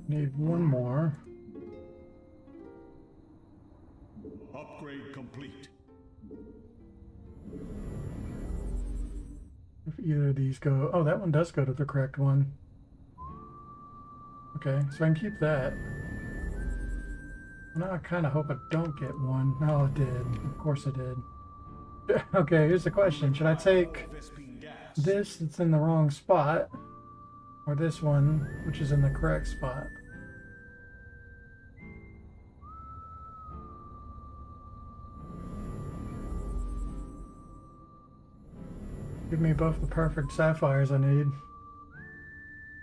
Need one more. Upgrade complete. If either of these go... Oh, that one does go to the correct one. Okay, so I can keep that. Now I kind of hope I don't get one. No, it did. Of course it did. Okay, here's the question. Should I take this that's in the wrong spot, or this one, which is in the correct spot? Give me both the perfect sapphires I need.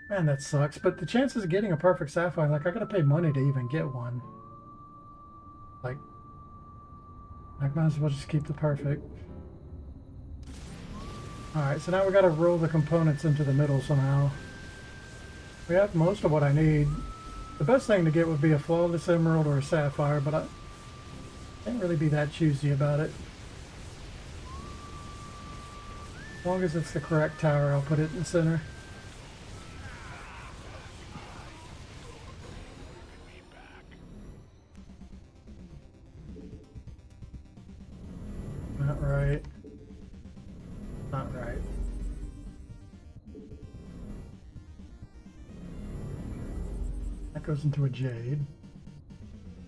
Man, that sucks. But the chances of getting a perfect sapphire, like, I gotta pay money to even get one. Like, I might as well just keep the perfect. Alright, so now we gotta roll the components into the middle somehow. We have most of what I need. The best thing to get would be a flawless emerald or a sapphire, but I can't really be that choosy about it. As long as it's the correct tower, I'll put it in the center. Not right. Not right. That goes into a jade.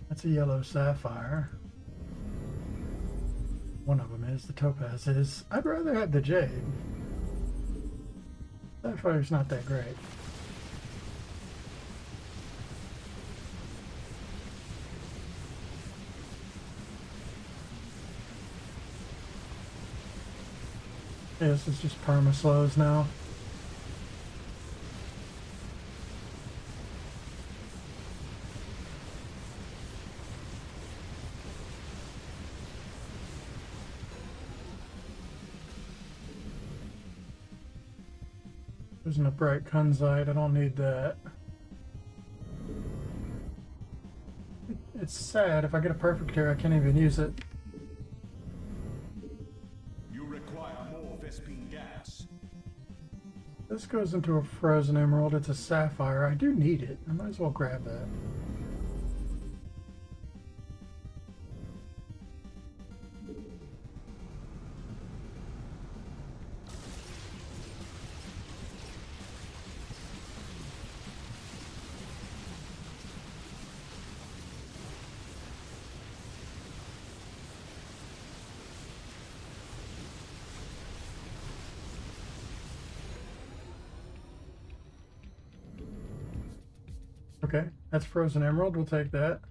That's a yellow sapphire. One of them is. The topaz is. I'd rather have the jade. Sapphire's not that great. Yeah, this is just perma slows now. There's an upright kunzite. I don't need that. It's sad. If I get a perfect here, I can't even use it. You require more Vespine gas. This goes into a frozen emerald. It's a sapphire. I do need it. I might as well grab that. Okay, that's frozen emerald. We'll take that.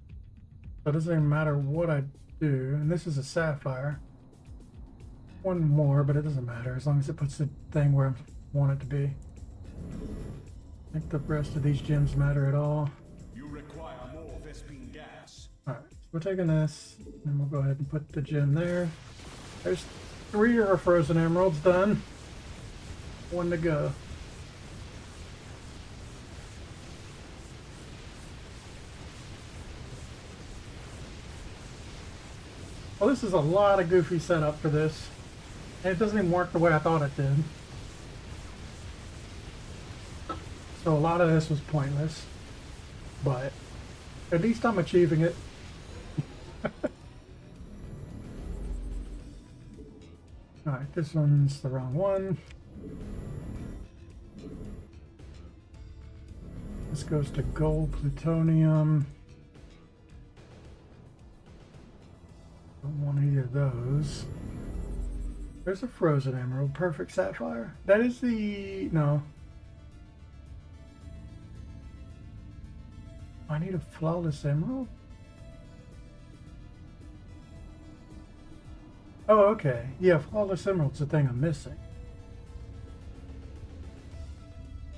So it doesn't even matter what I do. And this is a sapphire. One more, but it doesn't matter as long as it puts the thing where I want it to be. I think the rest of these gems matter at all. You require more Vespine gas. Alright, so we're taking this, and we'll go ahead and put the gem there. There's 3 of our frozen emeralds done. 1 to go. Well, this is a lot of goofy setup for this. And it doesn't even work the way I thought it did. So a lot of this was pointless. But at least I'm achieving it. Alright, this one's the wrong one. This goes to gold, plutonium. Don't want either of those. There's a frozen emerald, perfect sapphire. That is the... no. I need a flawless emerald? Oh, okay. Yeah, flawless emerald's the thing I'm missing.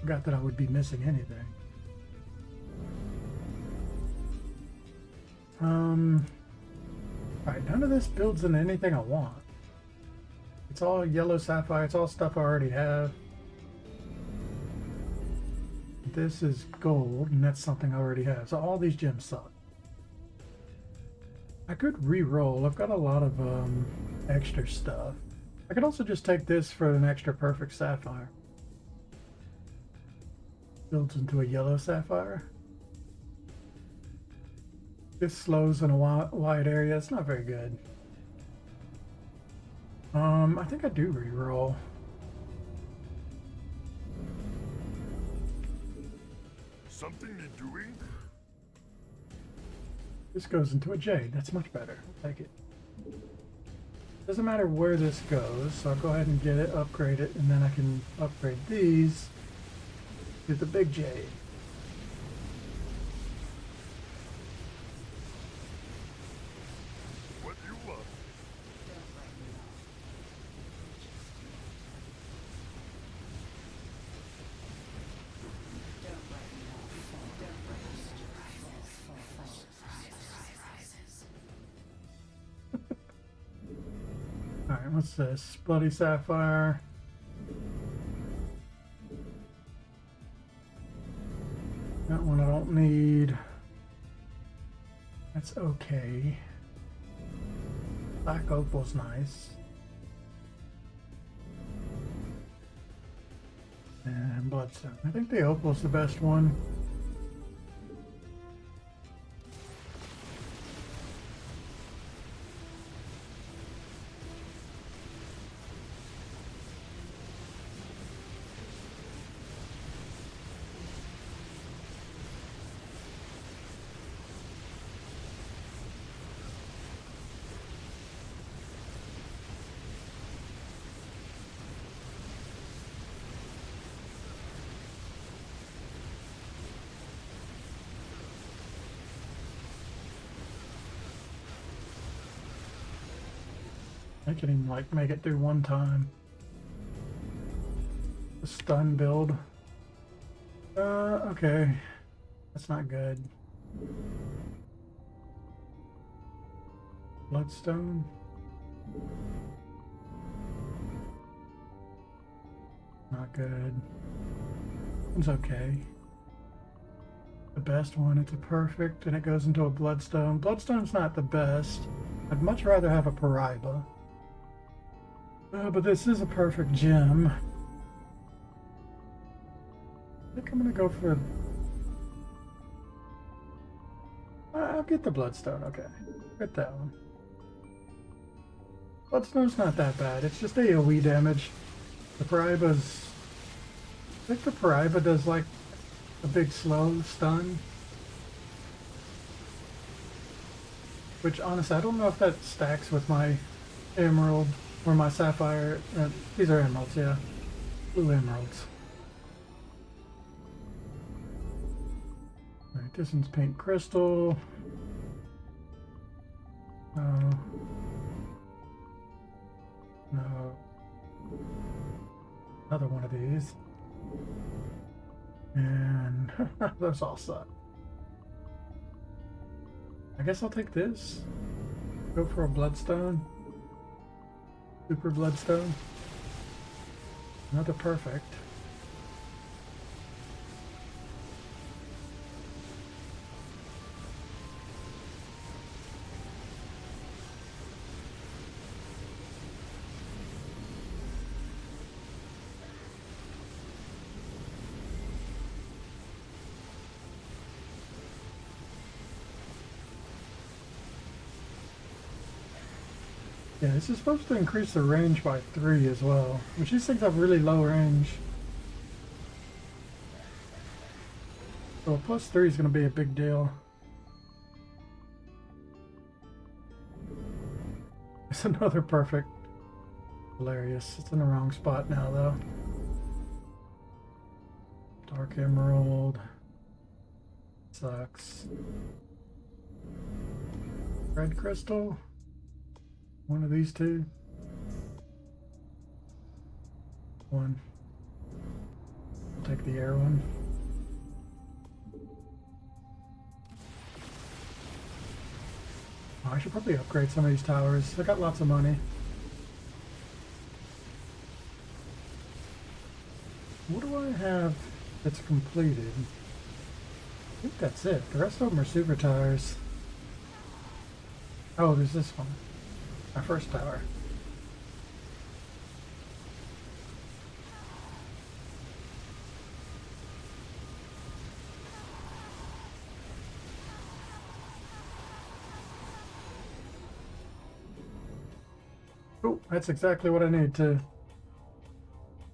Forgot that I would be missing anything. Alright, none of this builds into anything I want. It's all yellow sapphire, it's all stuff I already have. This is gold, and that's something I already have. So all these gems suck. I could re-roll. I've got a lot of extra stuff. I could also just take this for an extra perfect sapphire. Builds into a yellow sapphire. This slows in a wide area. It's not very good. I think I do re-roll. Something need doing? This goes into a jade. That's much better. I'll take it. Doesn't matter where this goes, so I'll go ahead and get it, upgrade it, and then I can upgrade these to the big jade. What you want? Alright, what's this? Bloody sapphire. That one I don't need. That's okay. Black opal's nice. And bloodstone. I think the opal's the best one. I can even like make it through one time. The stun build. Okay. That's not good. Bloodstone. Not good. It's okay. The best one, it's a perfect, and it goes into a bloodstone. Bloodstone's not the best. I'd much rather have a Paraiba. But this is a perfect gem. I think I'm gonna go for... I'll get the bloodstone, okay. Get that one. Bloodstone's not that bad, it's just AoE damage. The Paraiba's... I think the Paraiba does like a big slow stun. Which honestly, I don't know if that stacks with my emerald or my sapphire. These are emeralds, yeah. Blue emeralds. Alright, this one's pink crystal. No. No. Another one of these. And those all suck. I guess I'll take this. Go for a bloodstone. Super bloodstone. Another perfect. Yeah, this is supposed to increase the range by 3 as well, which these things have really low range. So a +3 is going to be a big deal. It's another perfect. Hilarious. It's in the wrong spot now, though. Dark emerald. Sucks. Red crystal. One of these two. One. I'll take the air one. Oh, I should probably upgrade some of these towers. I got lots of money. What do I have that's completed? I think that's it. The rest of them are super towers. Oh, there's this one. My first tower. Oh, that's exactly what I need to.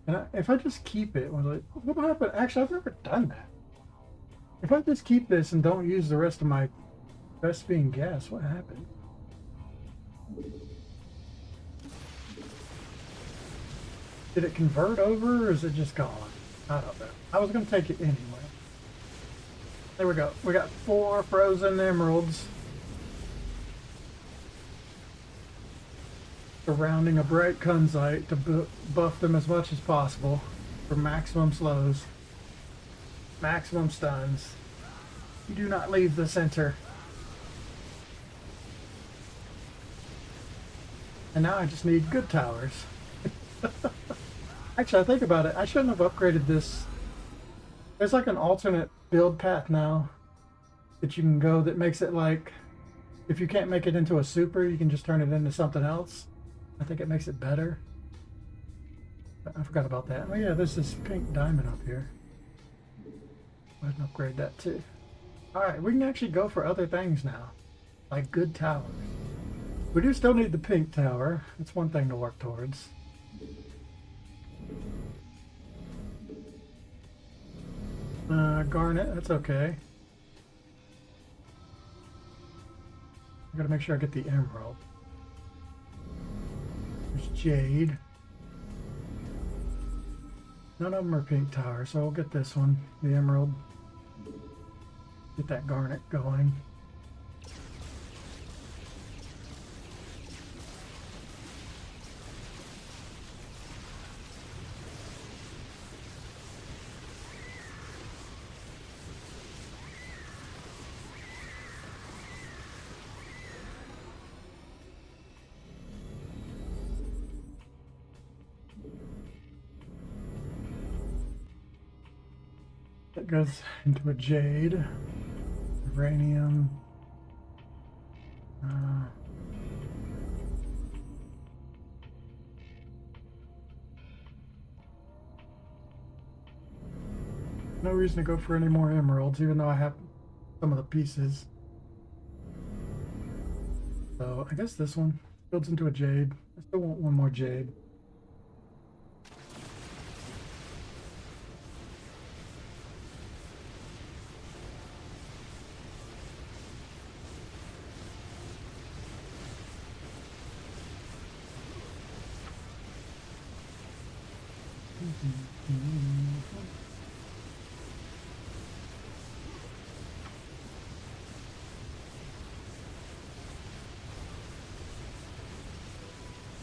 And if I just keep it, what will happen? Actually, I've never done that. If I just keep this and don't use the rest of my Vespine gas, what happened? Did it convert over, or is it just gone? I don't know. I was going to take it anyway. There we go. We got 4 frozen emeralds. Surrounding a bright kunzite to buff them as much as possible for maximum slows. Maximum stuns. You do not leave the center. And now I just need good towers. Actually, I think about it, I shouldn't have upgraded this. There's like an alternate build path now that you can go that makes it like, if you can't make it into a super, you can just turn it into something else. I think it makes it better. I forgot about that. Oh yeah, there's this pink diamond up here. Go ahead and upgrade that too. Alright, we can actually go for other things now. Like good towers. We do still need the pink tower. It's one thing to work towards. Garnet, that's okay. I gotta make sure I get the emerald. There's jade. None of them are pink towers, so I'll get this one, the emerald. Get that garnet going. That goes into a jade. Uranium. No reason to go for any more emeralds, even though I have some of the pieces. So I guess this one builds into a jade. I still want one more jade.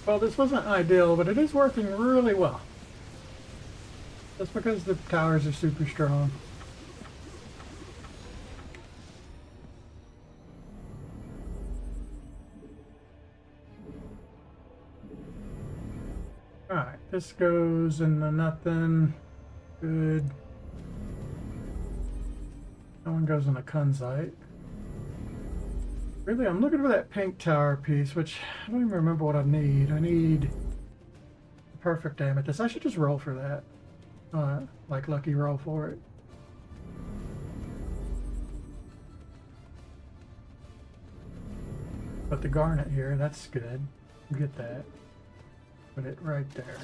Well, this wasn't ideal, but it is working really well. That's because the towers are super strong. Alright, this goes into nothing. Good. That one goes in a kunzite. Really, I'm looking for that pink tower piece, which I don't even remember what I need. I need the perfect amethyst. I should just roll for that. Like lucky roll for it. But the garnet here, that's good. You get that. Put it right there.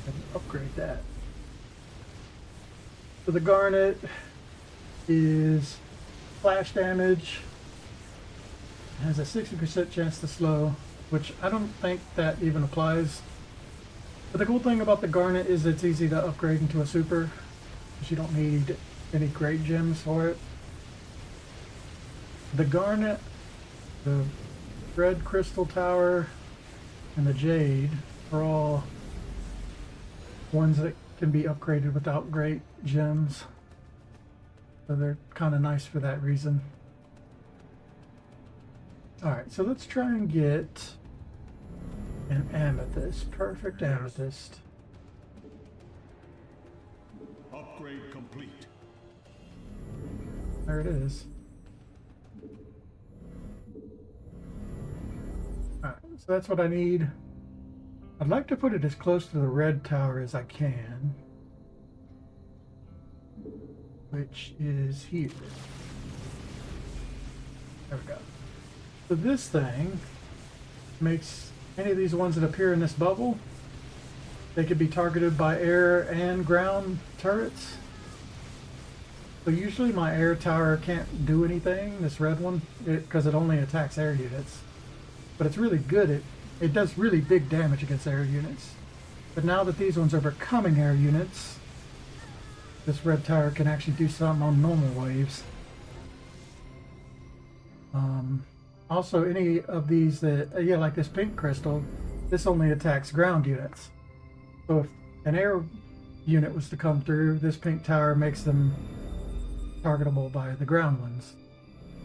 And upgrade that. So the garnet is flash damage, has a 60% chance to slow, which I don't think that even applies. But the cool thing about the garnet is it's easy to upgrade into a super, because you don't need any great gems for it. The garnet, the red crystal tower, and the jade are all ones that can be upgraded without great gems. So they're kind of nice for that reason. Alright, so let's try and get an amethyst. Perfect amethyst. Upgrade complete. There it is. Alright, so that's what I need. I'd like to put it as close to the red tower as I can, which is here. There we go. So this thing makes any of these ones that appear in this bubble, they could be targeted by air and ground turrets. So usually my air tower can't do anything, this red one, because it only attacks air units. But it's really good. It does really big damage against air units. But now that these ones are becoming air units, this red tower can actually do something on normal waves. Also, any of these that, yeah, like this pink crystal, this only attacks ground units. So if an air unit was to come through, this pink tower makes them targetable by the ground ones.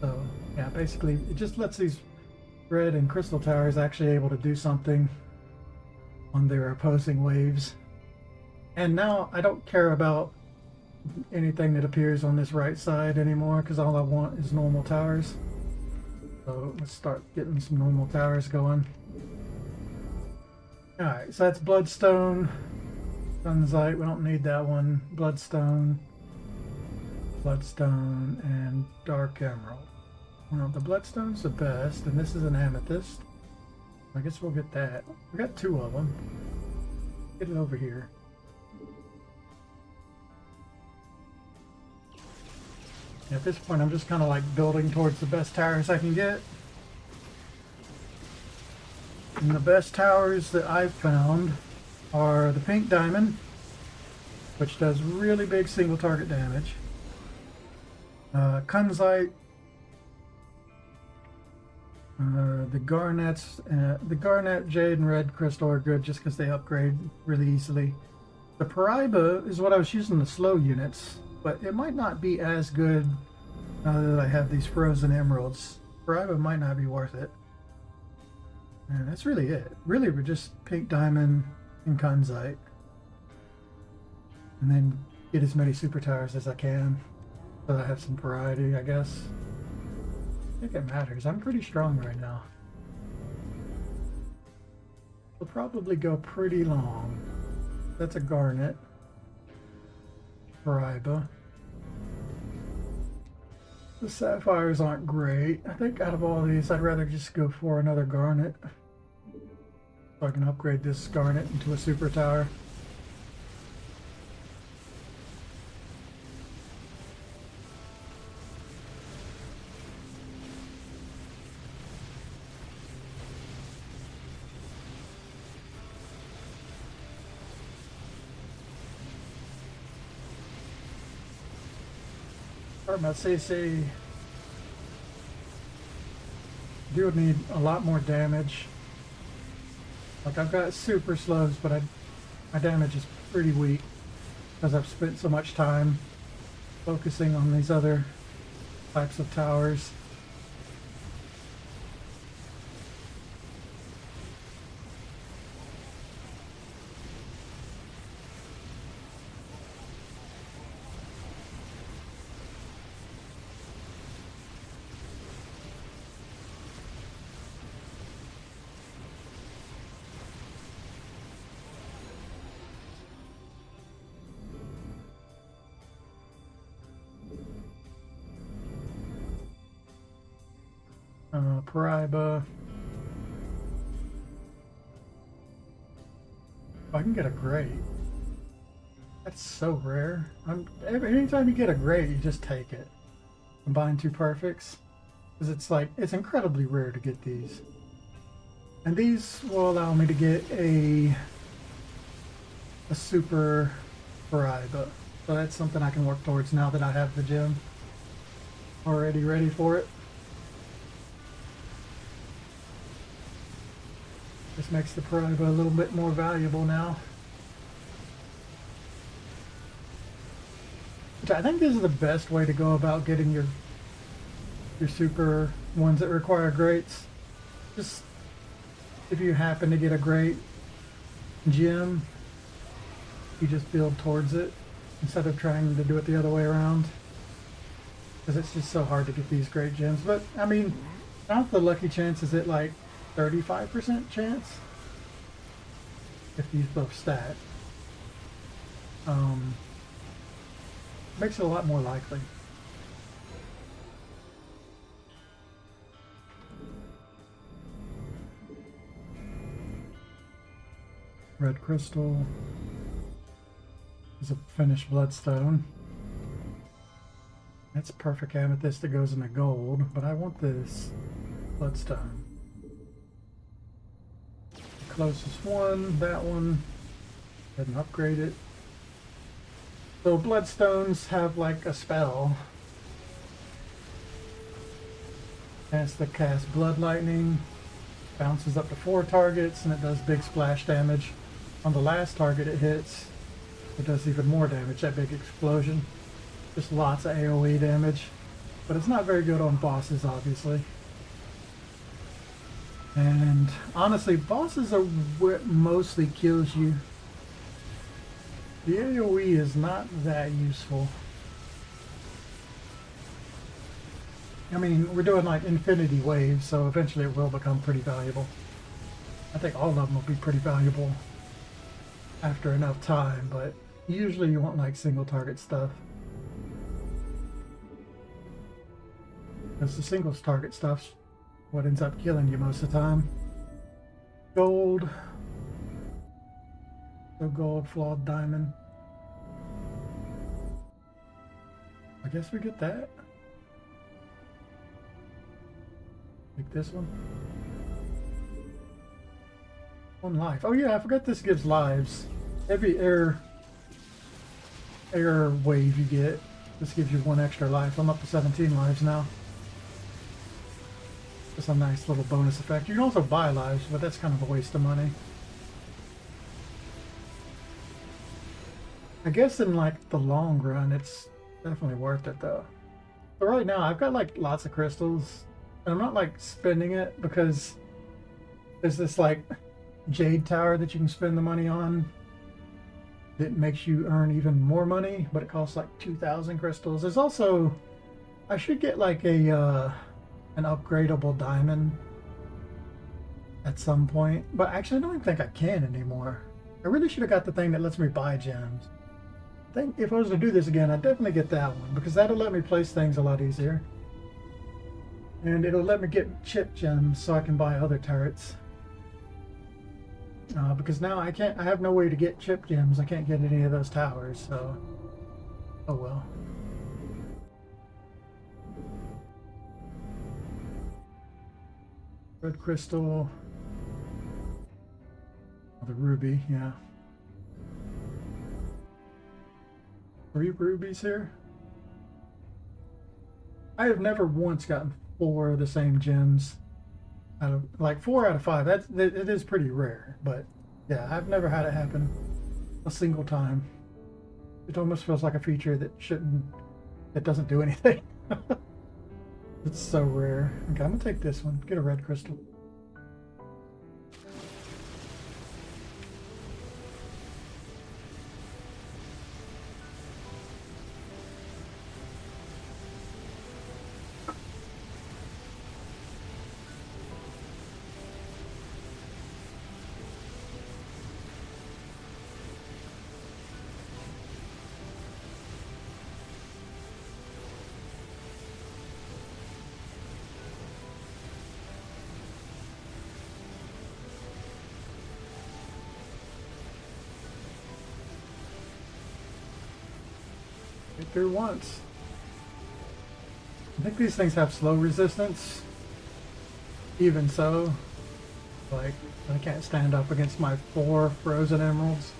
So, yeah, basically, it just lets these red and crystal towers actually able to do something on their opposing waves. And now I don't care about anything that appears on this right side anymore, because all I want is normal towers. So let's start getting some normal towers going. Alright, so that's bloodstone, sunzite, we don't need that one, bloodstone, and dark emerald. Well, the bloodstone's the best, and this is an amethyst. I guess we'll get that. We got two of them. Get it over here. At this point, I'm just kind of like building towards the best towers I can get. And the best towers that I've found are the pink diamond, which does really big single target damage. Kunzite, the garnet, jade, and red crystal are good just because they upgrade really easily. The Paraiba is what I was using the slow units, but it might not be as good now that I have these frozen emeralds. Paraiba might not be worth it. And that's really it. Really, we're just pink diamond and kunzite. and then get as many super towers as I can so that I have some variety, I guess. I think it matters. I'm pretty strong right now. We'll probably go pretty long. That's a garnet. Riba. The sapphires aren't great. I think out of all these, I'd rather just go for another garnet. So I can upgrade this garnet into a super tower. Start my CC. Do need a lot more damage. Like I've got super slows, but my damage is pretty weak because I've spent so much time focusing on these other types of towers. Pariba. If I can get a great. That's so rare. Anytime you get a great, you just take it. Combine two perfects. Because it's like, it's incredibly rare to get these. And these will allow me to get a super Pariba. So that's something I can work towards now that I have the gem already ready for it. This makes the Pariba a little bit more valuable now. Which I think this is the best way to go about getting your super ones that require greats. Just if you happen to get a great gem, you just build towards it instead of trying to do it the other way around. Because it's just so hard to get these great gems. But I mean, not the lucky chance is it like 35% chance if these both stat. Makes it a lot more likely. Red crystal is a finished bloodstone. That's perfect amethyst that goes into gold, but I want this bloodstone. Closest one, that one. Go ahead and upgrade it. So bloodstones have like a spell. Has to cast blood lightning, bounces up to 4 targets, and it does big splash damage. On the last target it hits, it does even more damage, that big explosion. Just lots of AoE damage. But it's not very good on bosses, obviously. And honestly, bosses are what mostly kills you. The AoE is not that useful. I mean, we're doing like infinity waves, so eventually it will become pretty valuable. I think all of them will be pretty valuable after enough time, but usually you want like single target stuff. Because the single target stuff's what ends up killing you most of the time. Gold. So gold, flawed diamond. I guess we get that. Like this one. 1 life. Oh yeah, I forgot this gives lives. Every air wave you get, this gives you 1 extra life. I'm up to 17 lives now. Just a nice little bonus effect. You can also buy lives, but that's kind of a waste of money. I guess in like the long run, it's definitely worth it though. But right now, I've got like lots of crystals, and I'm not like spending it because there's this like jade tower that you can spend the money on. that makes you earn even more money, but it costs like 2,000 crystals. There's also, I should get like a an upgradable diamond at some point, but actually I don't even think I can anymore. I really should have got the thing that lets me buy gems. I think if I was to do this again, I'd definitely get that one because that'll let me place things a lot easier. And it'll let me get chip gems so I can buy other turrets. Because now I have no way to get chip gems. I can't get any of those towers, so oh well. Red crystal. Oh, the ruby, yeah. 3 rubies here. I have never once gotten 4 of the same gems out of like 4 out of 5. It is pretty rare, but yeah, I've never had it happen a single time. It almost feels like a feature that doesn't do anything. It's so rare. Okay, I'm gonna take this one. Get a red crystal. Get through once. I think these things have slow resistance. Even so, like, I can't stand up against my 4 frozen emeralds.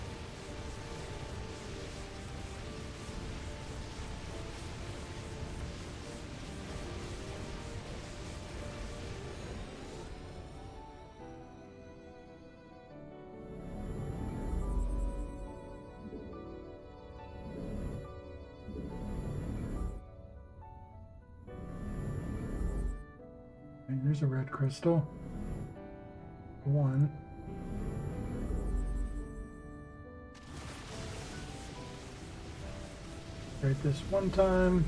And there's a red crystal. 1. Create this one time.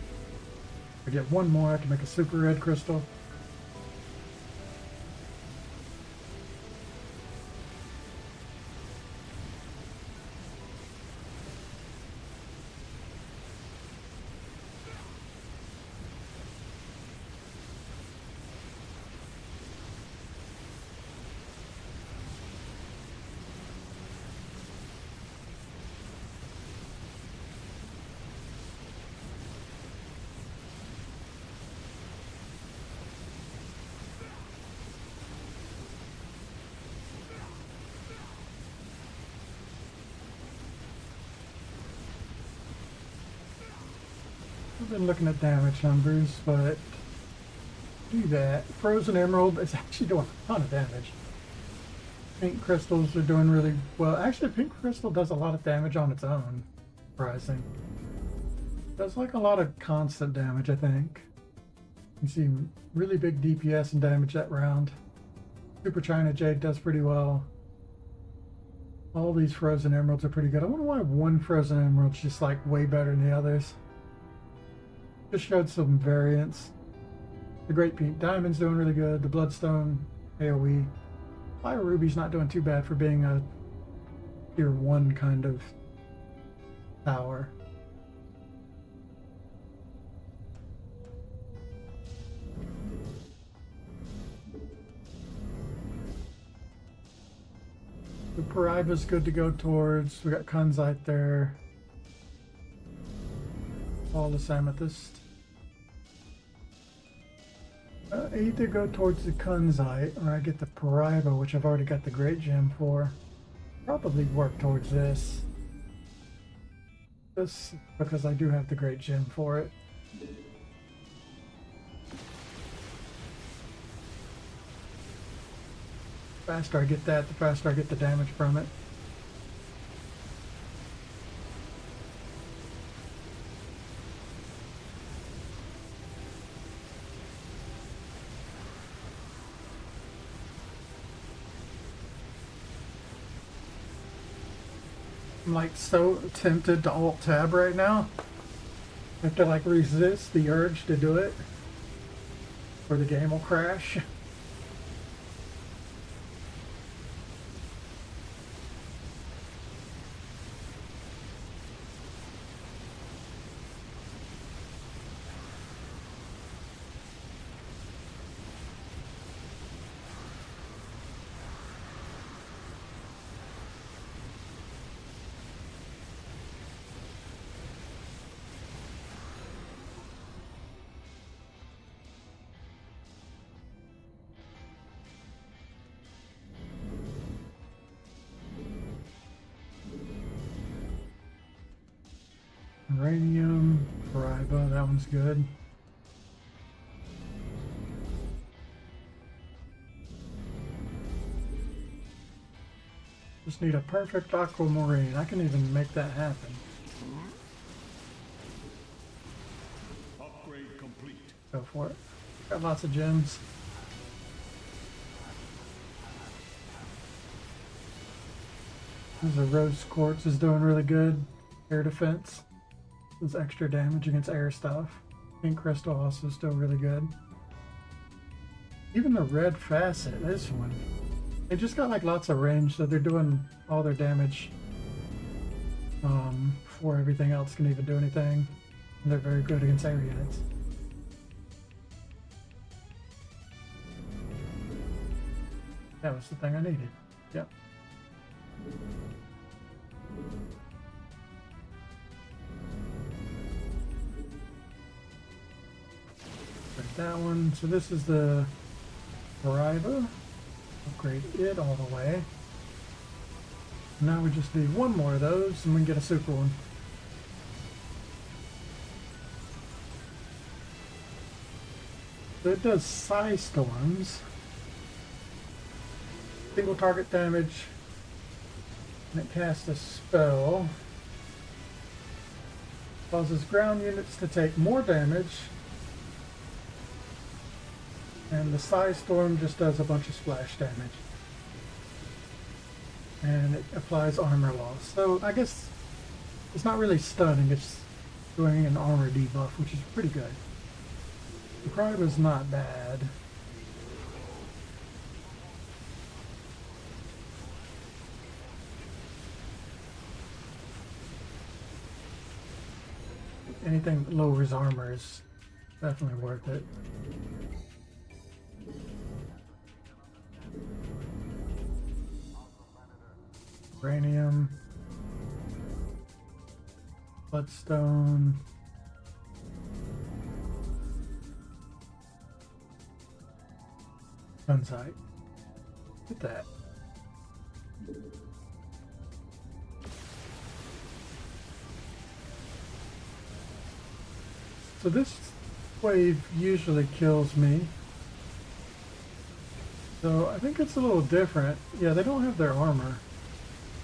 If I get 1 more, I can make a super red crystal. I've been looking at damage numbers, but do that. Frozen Emerald is actually doing a ton of damage. Pink crystals are doing really well. Actually, pink crystal does a lot of damage on its own. Surprising. Does like a lot of constant damage, I think. You see really big DPS and damage that round. Super China Jade does pretty well. All these frozen emeralds are pretty good. I wonder why one frozen emerald's just like way better than the others. Just showed some variance. The Great Pink Diamond's doing really good. The Bloodstone AoE. Fire Ruby's not doing too bad for being a tier 1 kind of tower. The Paraiba's good to go towards. We got Kunzite there. Flawless Amethyst. Either go towards the Kunzite or I get the Paraiba, which I've already got the Great Gem for. Probably work towards this. Just because I do have the Great Gem for it. The faster I get that, the faster I get the damage from it. I'm like so tempted to alt tab right now. I have to like resist the urge to do it, or the game will crash. Uranium, Riba, that one's good. Just need a perfect aquamarine. I can even make that happen. Upgrade complete. Go for it. Got lots of gems. There's a rose quartz is doing really good. Air defense. Does extra damage against air stuff. Pink crystal also still really good. Even the red facet, this one. They just got like lots of range, so they're doing all their damage before everything else can even do anything. And they're very good against air units. That was the thing I needed. Yep. Break that one. So this is the Riba. Upgrade it all the way. Now we just need one more of those and we can get a super one. So it does Psi Storms. Single target damage. And it casts a spell. Causes ground units to take more damage. And the Psi Storm just does a bunch of splash damage. And it applies armor loss. So I guess it's not really stunning, it's doing an armor debuff, which is pretty good. The Cry was not bad. Anything that lowers armor is definitely worth it. Uranium, bloodstone, gunsight. Look at that. So this wave usually kills me. So I think it's a little different. Yeah, they don't have their armor.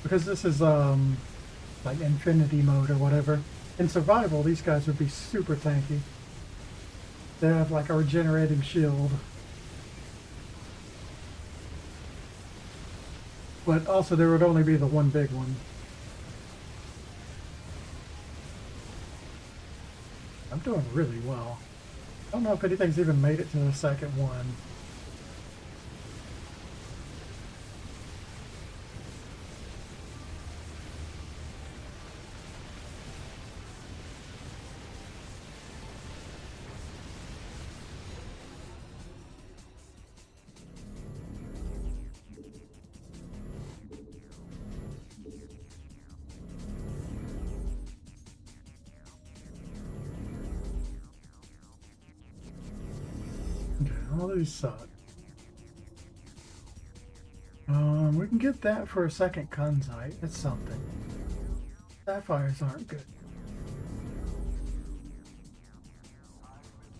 Because this is like infinity mode or whatever. In survival, these guys would be super tanky. They have like a regenerating shield. But also there would only be the one big one. I'm doing really well. I don't know if anything's even made it to the second one. All these suck. We can get that for a second Kunzite. That's something. Sapphires aren't good.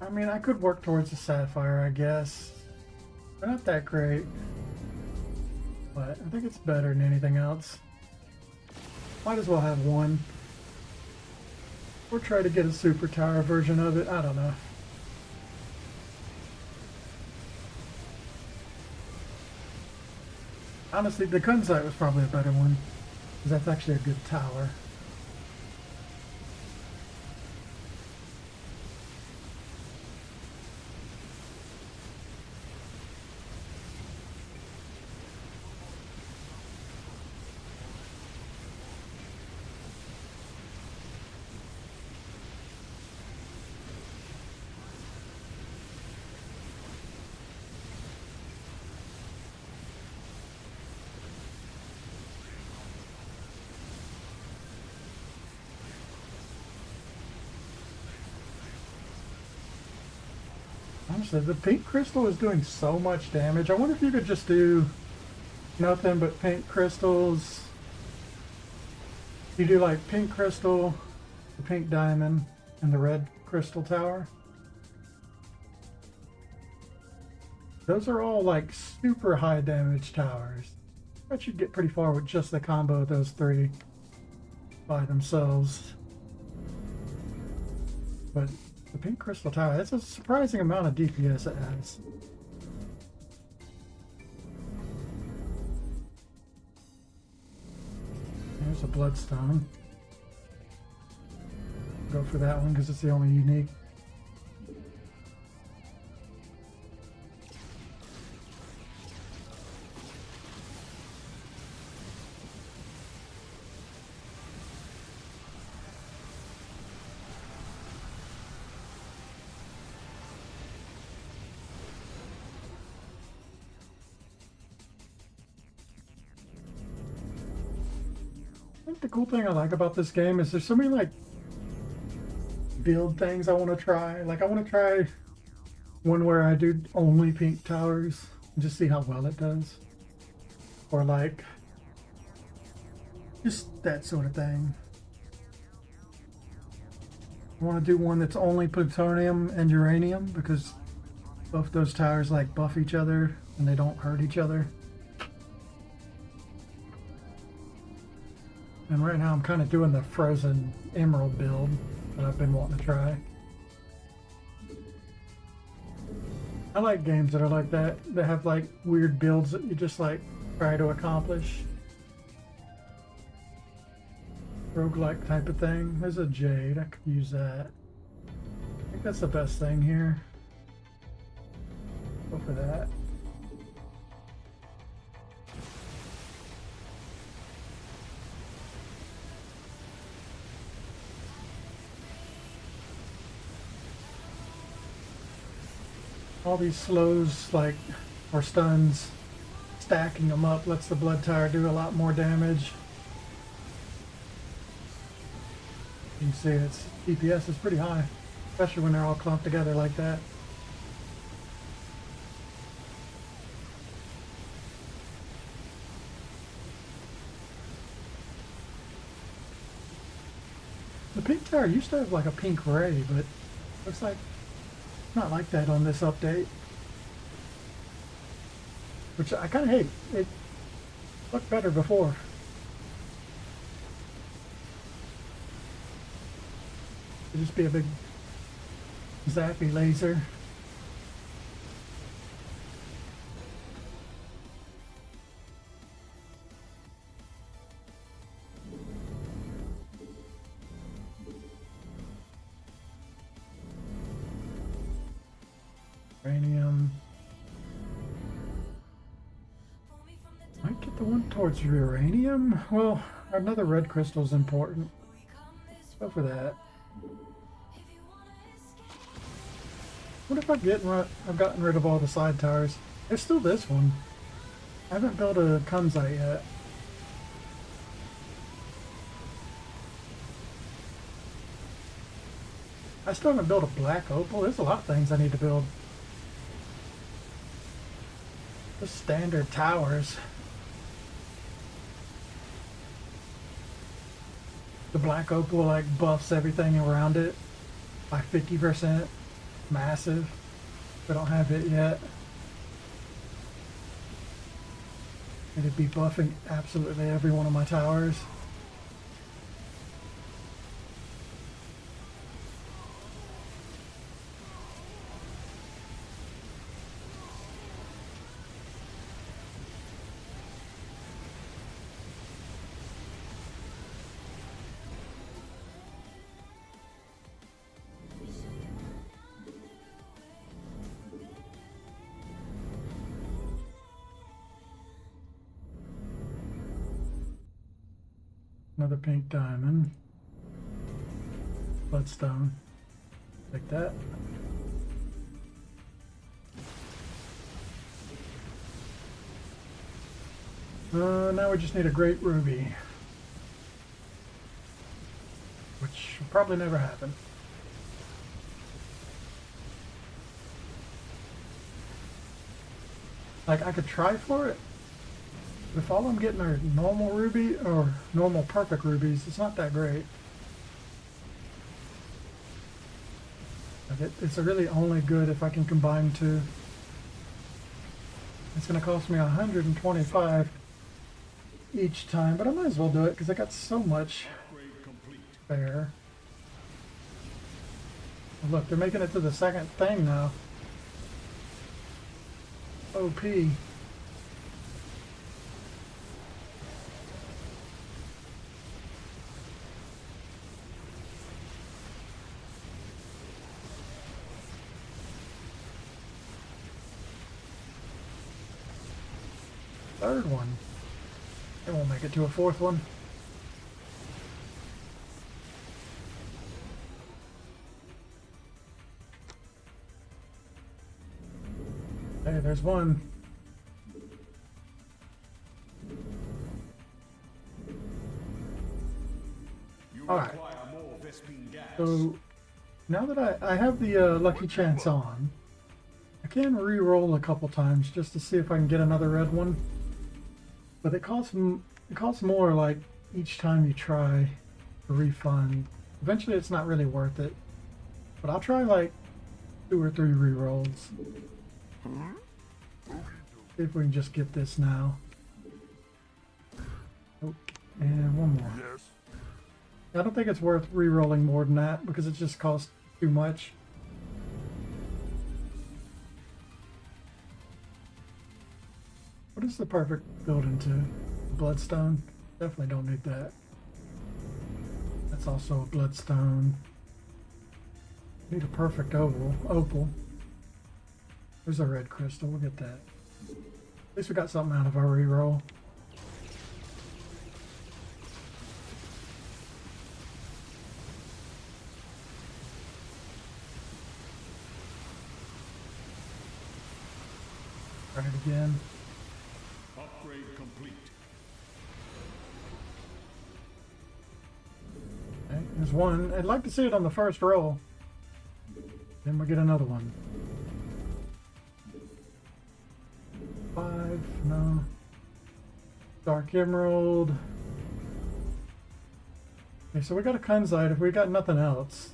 I mean, I could work towards a sapphire, I guess. They're not that great. But I think it's better than anything else. Might as well have one. Or try to get a super tower version of it. I don't know. Honestly, the Kunzite was probably a better one. That's actually a good tower. Honestly, the pink crystal is doing so much damage. I wonder if you could just do nothing but pink crystals. You do like pink crystal, the pink diamond, and the red crystal tower. Those are all like super high damage towers. I bet you'd get pretty far with just the combo of those three by themselves. But the pink crystal tower, that's a surprising amount of DPS it has. There's a bloodstone. Go for that one because it's the only unique. I think the cool thing I like about this game is there's so many like build things I want to try. Like I want to try one where I do only pink towers and just see how well it does. Or like just that sort of thing. I want to do one that's only plutonium and uranium because both those towers like buff each other and they don't hurt each other. And right now I'm kind of doing the frozen emerald build that I've been wanting to try. I like games that are like that have like weird builds that you just like try to accomplish. Roguelike type of thing. There's a jade, I could use that. I think that's the best thing here. Go for that. All these slows, like, or stuns, stacking them up lets the blood tower do a lot more damage. You can see its DPS is pretty high, especially when they're all clumped together like that. The pink tower used to have like a pink ray, but looks like not like that on this update, which I kind of hate. It looked better before. It'd just be a big zappy laser. Uranium. Might get the one towards uranium. Well, another red crystal is important. Go for that. What if I've gotten rid of all the side towers? There's still this one. I haven't built a Kunzite yet. I still haven't built a black opal. There's a lot of things I need to build. Just standard towers. The black opal like buffs everything around it by 50%. Massive. I don't have it yet. It'd be buffing absolutely every one of my towers. Another pink diamond. Bloodstone. Like that. Now we just need a great ruby. Which will probably never happen. Like, I could try for it. But if all I'm getting are normal ruby, or normal perfect rubies, it's not that great. Like it's really only good if I can combine two. It's going to cost me 125 each time, but I might as well do it because I got so much spare. Oh, look, they're making it to the second thing now. OP. Third one. They won't make it to a fourth one. Hey, there's one. Alright. So, now that I have the lucky chance on, I can re-roll a couple times just to see if I can get another red one. But it costs more like each time you try to refund. Eventually it's not really worth it. But I'll try like 2 or 3 re-rolls. See if we can just get this now. Oh, and one more. Yes. I don't think it's worth re-rolling more than that because it just costs too much. What is the perfect build into? Bloodstone? Definitely don't need that. That's also a bloodstone. Need a perfect opal. There's a red crystal, we'll get that. At least we got something out of our reroll. Try it again. Upgrade complete. Okay, there's one. I'd like to see it on the first roll. Then we get another one. 5, no. Dark Emerald. Okay, so we got a Kunzite. If we got nothing else,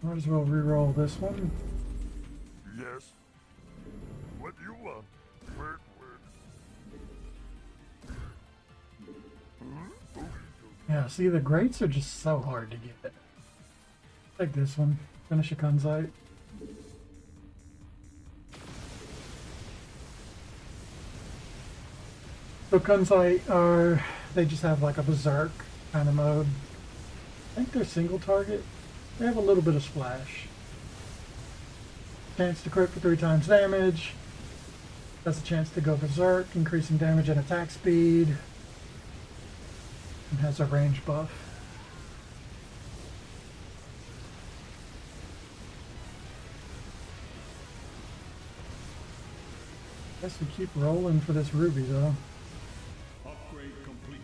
might as well re-roll this one. Yes. What do you want? Where? Yeah, see, the greats are just so hard to get. Take this one. Finish a Kunzite. So Kunzite are, they just have like a berserk kind of mode. I think they're single target. They have a little bit of splash. Chance to crit for 3 times damage. That's a chance to go berserk, increasing damage and attack speed. And has a range buff. Guess we keep rolling for this ruby though. Upgrade complete.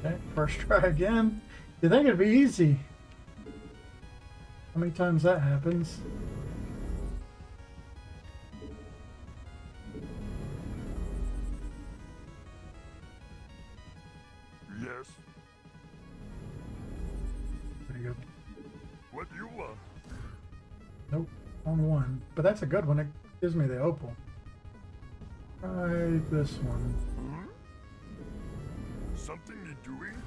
Okay, first try again. You think it'd be easy? How many times that happens? Yes. There you go. What do you want? Nope, only one. But that's a good one. It gives me the opal. Try this one. Something you doing?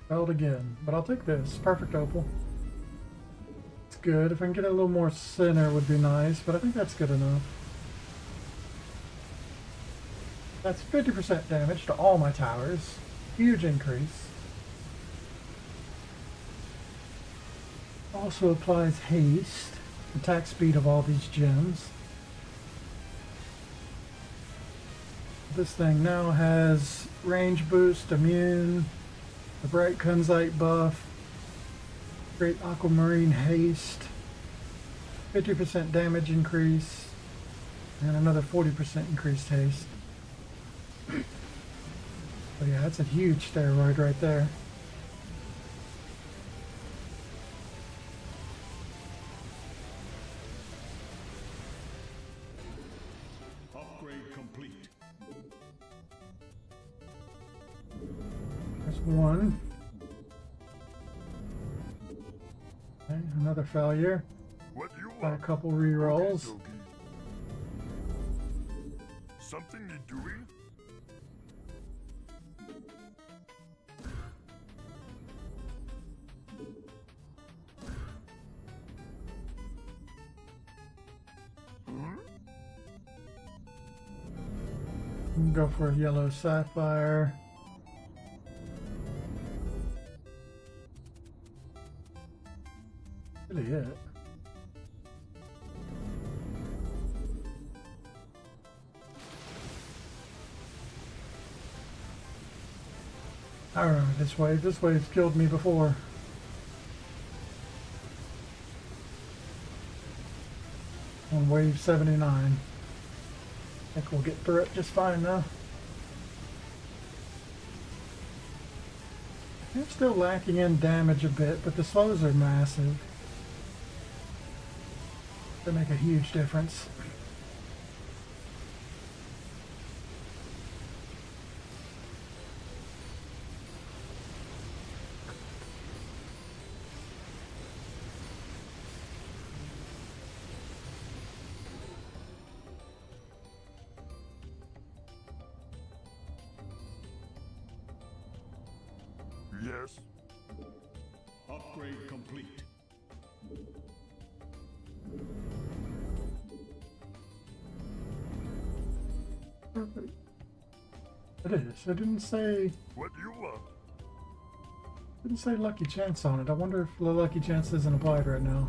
Failed again, but I'll take this. Perfect opal. It's good. If I can get a little more center would be nice, but I think that's good enough. That's 50% damage to all my towers. Huge increase. Also applies haste, attack speed of all these gems. This thing now has range boost, immune, the bright kunzite buff, great aquamarine haste, 50% damage increase, and another 40% increased haste. So yeah, that's a huge steroid right there. Upgrade complete. There's one. Okay, another failure. What you Got a want? couple rerolls. Okie dokie. Something you doing? Go for a yellow sapphire. Really it. I remember this wave. This wave's killed me before. On wave 79. I think we'll get through it just fine now. I'm still lacking in damage a bit, but the slows are massive. They make a huge difference. Yes. Upgrade complete. Perfect. It is. It didn't say What you want? lucky chance on it. I wonder if the lucky chance isn't applied right now.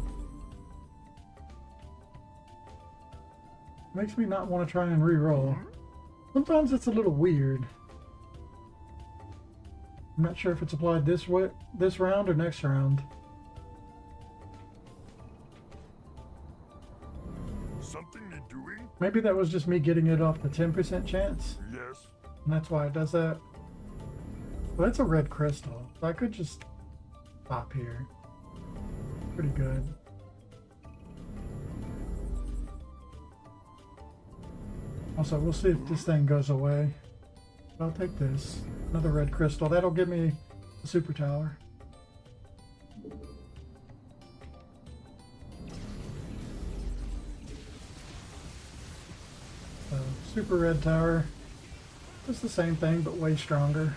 Makes me not want to try and re-roll. Sometimes it's a little weird. I'm not sure if it's applied this round or next round. Something you doing? Maybe that was just me getting it off the 10% chance, Yes. and that's why it does that. Well, that's a red crystal, so I could just stop here. Pretty good. Also, we'll see if this thing goes away. I'll take this. Another red crystal. That'll give me a super tower. So, super red tower. It's the same thing, but way stronger.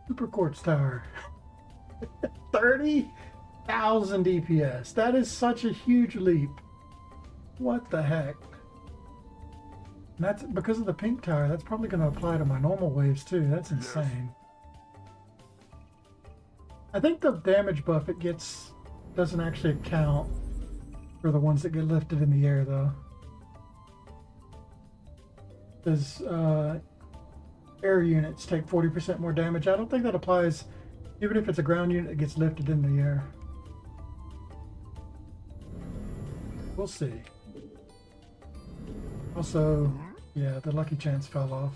Super quartz tower. 30,000 DPS. That is such a huge leap. What the heck? And that's because of the pink tower. That's probably going to apply to my normal waves too. That's insane. I think the damage buff it gets doesn't actually count for the ones that get lifted in the air though. Because air units take 40% more damage. I don't think that applies even if it's a ground unit that gets lifted in the air. We'll see. Also, yeah, the lucky chance fell off.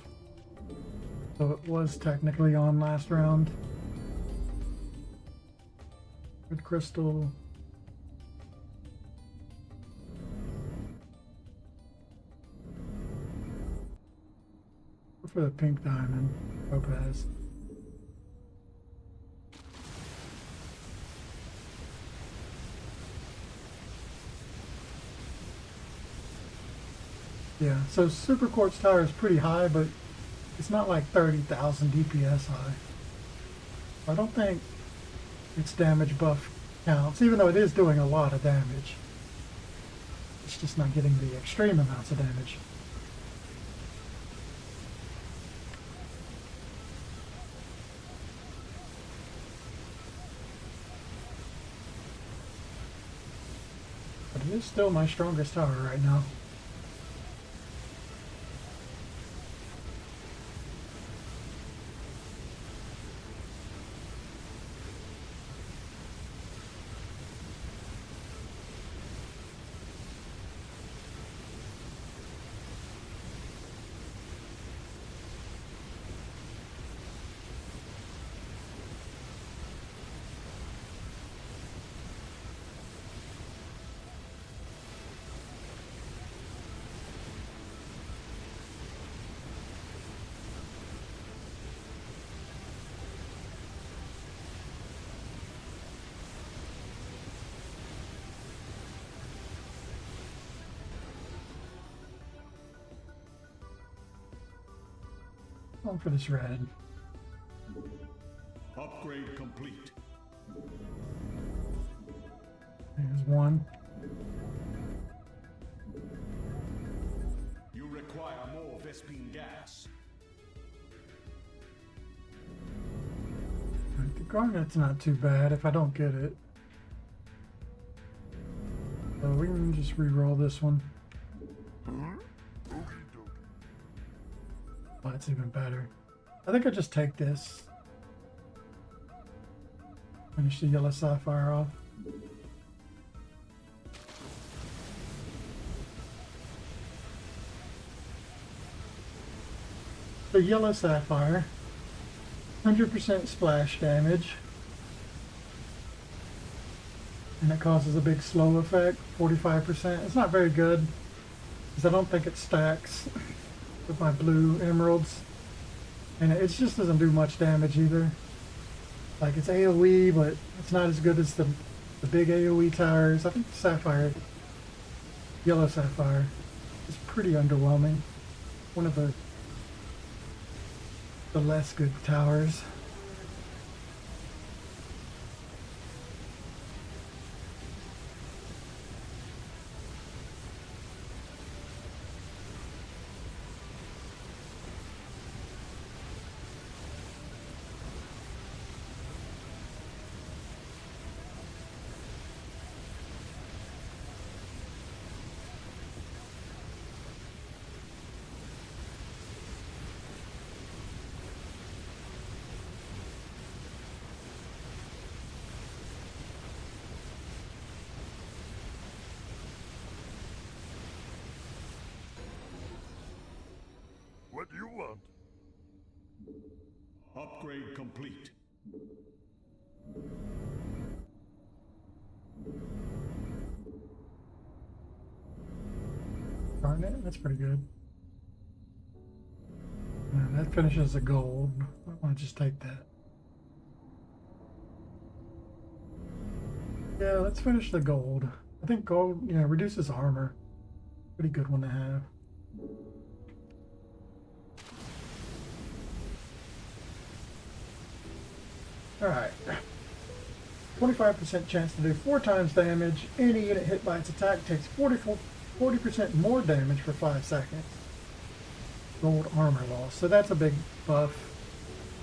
So it was technically on last round. Red crystal. Go for the pink diamond. Topaz. Yeah, so Super Quartz Tower is pretty high, but it's not like 30,000 DPS high. I don't think its damage buff counts, even though it is doing a lot of damage. It's just not getting the extreme amounts of damage. But it is still my strongest tower right now. Going for this red. Upgrade complete. There's one. You require more Vespine gas. Right, the garnet's not too bad if I don't get it. So we can just re-roll this one. Okie dokie. Oh, that's even better. I think I just take this. Finish the yellow sapphire off. The yellow sapphire, 100% splash damage. And it causes a big slow effect, 45%. It's not very good, because I don't think it stacks with my blue emeralds. And it just doesn't do much damage either. Like, it's AoE, but it's not as good as the big AoE towers. I think the sapphire, yellow sapphire, is pretty underwhelming. One of the less good towers. What do you want? Upgrade complete. Garnet, that's pretty good. And that finishes a gold. I want to just take that. Yeah, let's finish the gold. I think gold, reduces armor. Pretty good one to have. Alright. 25% chance to do 4 times damage. Any unit hit by its attack takes 40% more damage for 5 seconds. Gold armor loss. So that's a big buff.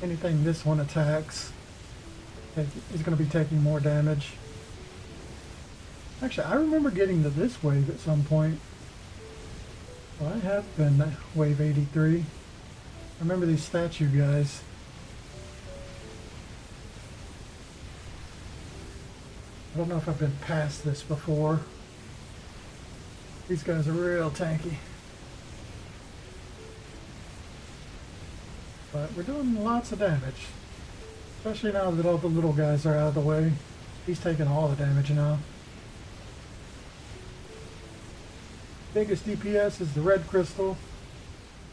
Anything this one attacks is going to be taking more damage. Actually, I remember getting to this wave at some point. Well, I have been wave 83. I remember these statue guys. I don't know if I've been past this before. These guys are real tanky. But we're doing lots of damage. Especially now that all the little guys are out of the way. He's taking all the damage now. Biggest DPS is the red crystal,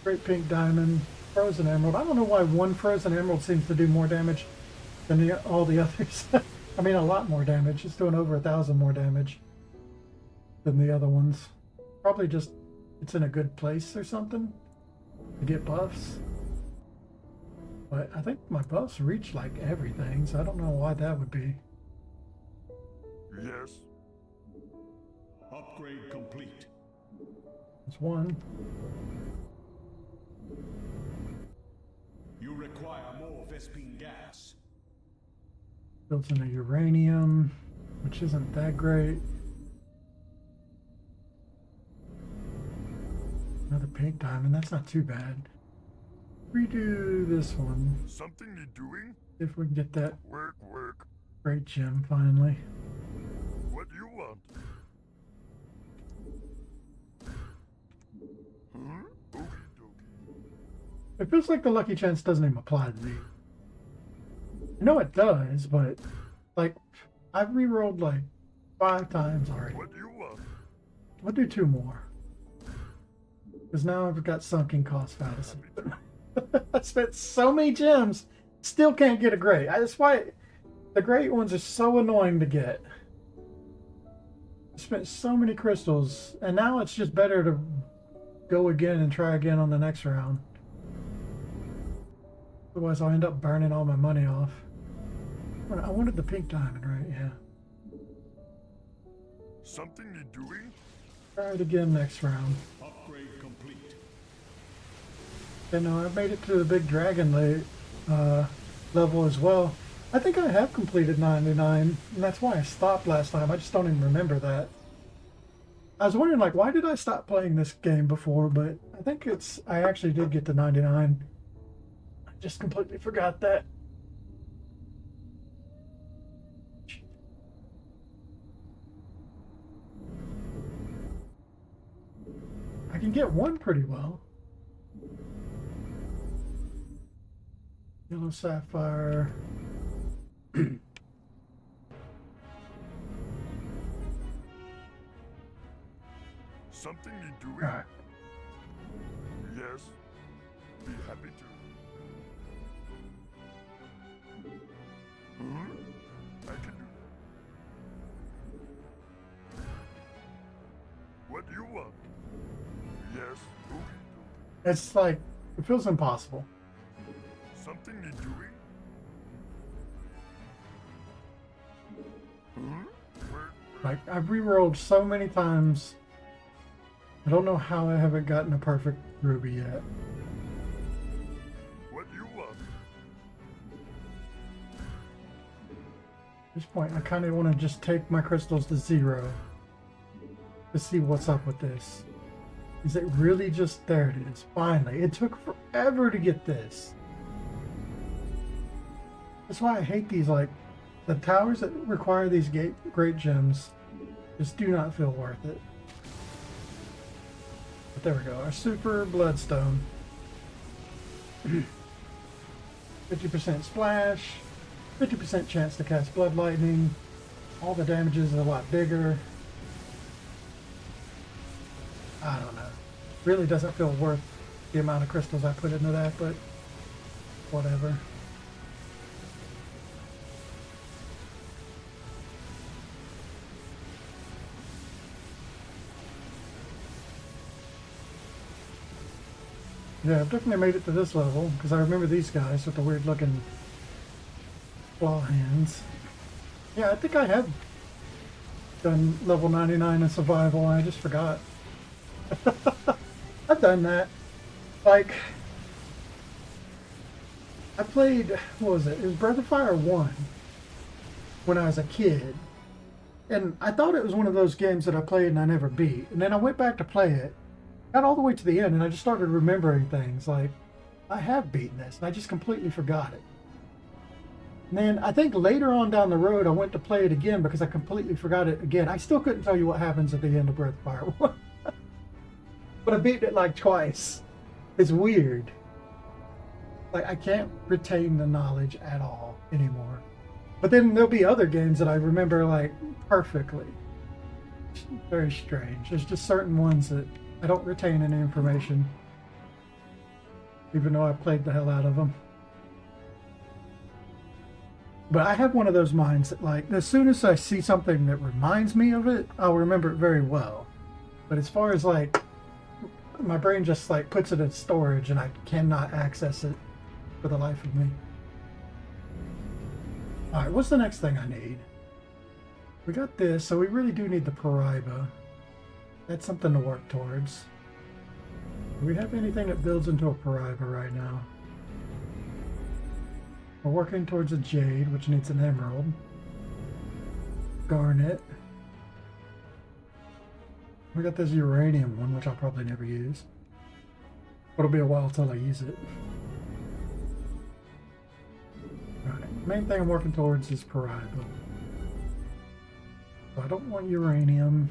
great pink diamond, frozen emerald. I don't know why one frozen emerald seems to do more damage than all the others. I mean, a lot more damage. It's doing over 1,000 more damage than the other ones. Probably just it's in a good place or something to get buffs. But I think my buffs reach like everything, so I don't know why that would be. Yes. Upgrade complete. It's one. You require more Vespine gas. Built in a uranium, which isn't that great. Another pink diamond, that's not too bad. Redo this one. Something you doing? If we can get that Work, work. great gem finally. What do you want? Huh? Okie dokie. It feels like the lucky chance doesn't even apply to me. I know it does, but like I've re-rolled like 5 times already. What do you want? I'll do 2 more. Because now I've got sunken cost fallacy. I spent so many gems, still can't get a great. That's why the great ones are so annoying to get. I spent so many crystals, and now it's just better to go again and try again on the next round. Otherwise I'll end up burning all my money off. I wanted the pink diamond, right? Yeah. Something you doing? Try it again next round. Upgrade complete. And I made it to the big dragon level as well. I think I have completed 99, and that's why I stopped last time. I just don't even remember that. I was wondering, like, why did I stop playing this game before? But I think I actually did get to 99. I just completely forgot that. I can get one pretty well. Yellow sapphire. Something you doing? Alright. Yes. Be happy to. Huh? I can do. What do you want? Yes. Okie dokie. It's like, it feels impossible. Something you doing? Huh? Where? Like, I've re-rolled so many times. I don't know how I haven't gotten a perfect ruby yet. What do you want? At this point, I kind of want to just take my crystals to 0 to see what's up with this. Is it really just... There it is. Finally. It took forever to get this. That's why I hate these, like, the towers that require these great gems just do not feel worth it. But there we go. Our super bloodstone. 50% splash. 50% chance to cast blood lightning. All the damages are a lot bigger. I don't know. Really doesn't feel worth the amount of crystals I put into that, but whatever. Yeah, I've definitely made it to this level, because I remember these guys with the weird looking claw hands. Yeah, I think I have done level 99 in survival, I just forgot. I've done that. Like, I played, what was it? It was Breath of Fire 1 when I was a kid. And I thought it was one of those games that I played and I never beat. And then I went back to play it, got all the way to the end, and I just started remembering things like, I have beaten this, and I just completely forgot it. And then I think later on down the road, I went to play it again because I completely forgot it again. I still couldn't tell you what happens at the end of Breath of Fire 1. But I beat it like twice. It's weird. Like, I can't retain the knowledge at all anymore. But then there'll be other games that I remember, like, perfectly. It's very strange. There's just certain ones that I don't retain any information, even though I played the hell out of them. But I have one of those minds that, like, as soon as I see something that reminds me of it, I'll remember it very well. But as far as, like, my brain just like puts it in storage and I cannot access it for the life of me. Alright, what's the next thing I need? We got this, so we really do need the Paraiba. That's something to work towards. Do we have anything that builds into a Paraiba right now? We're working towards a Jade, which needs an Emerald. Garnet. We got this Uranium one, which I'll probably never use. It'll be a while till I use it. Alright, main thing I'm working towards is Paraiba. So I don't want Uranium.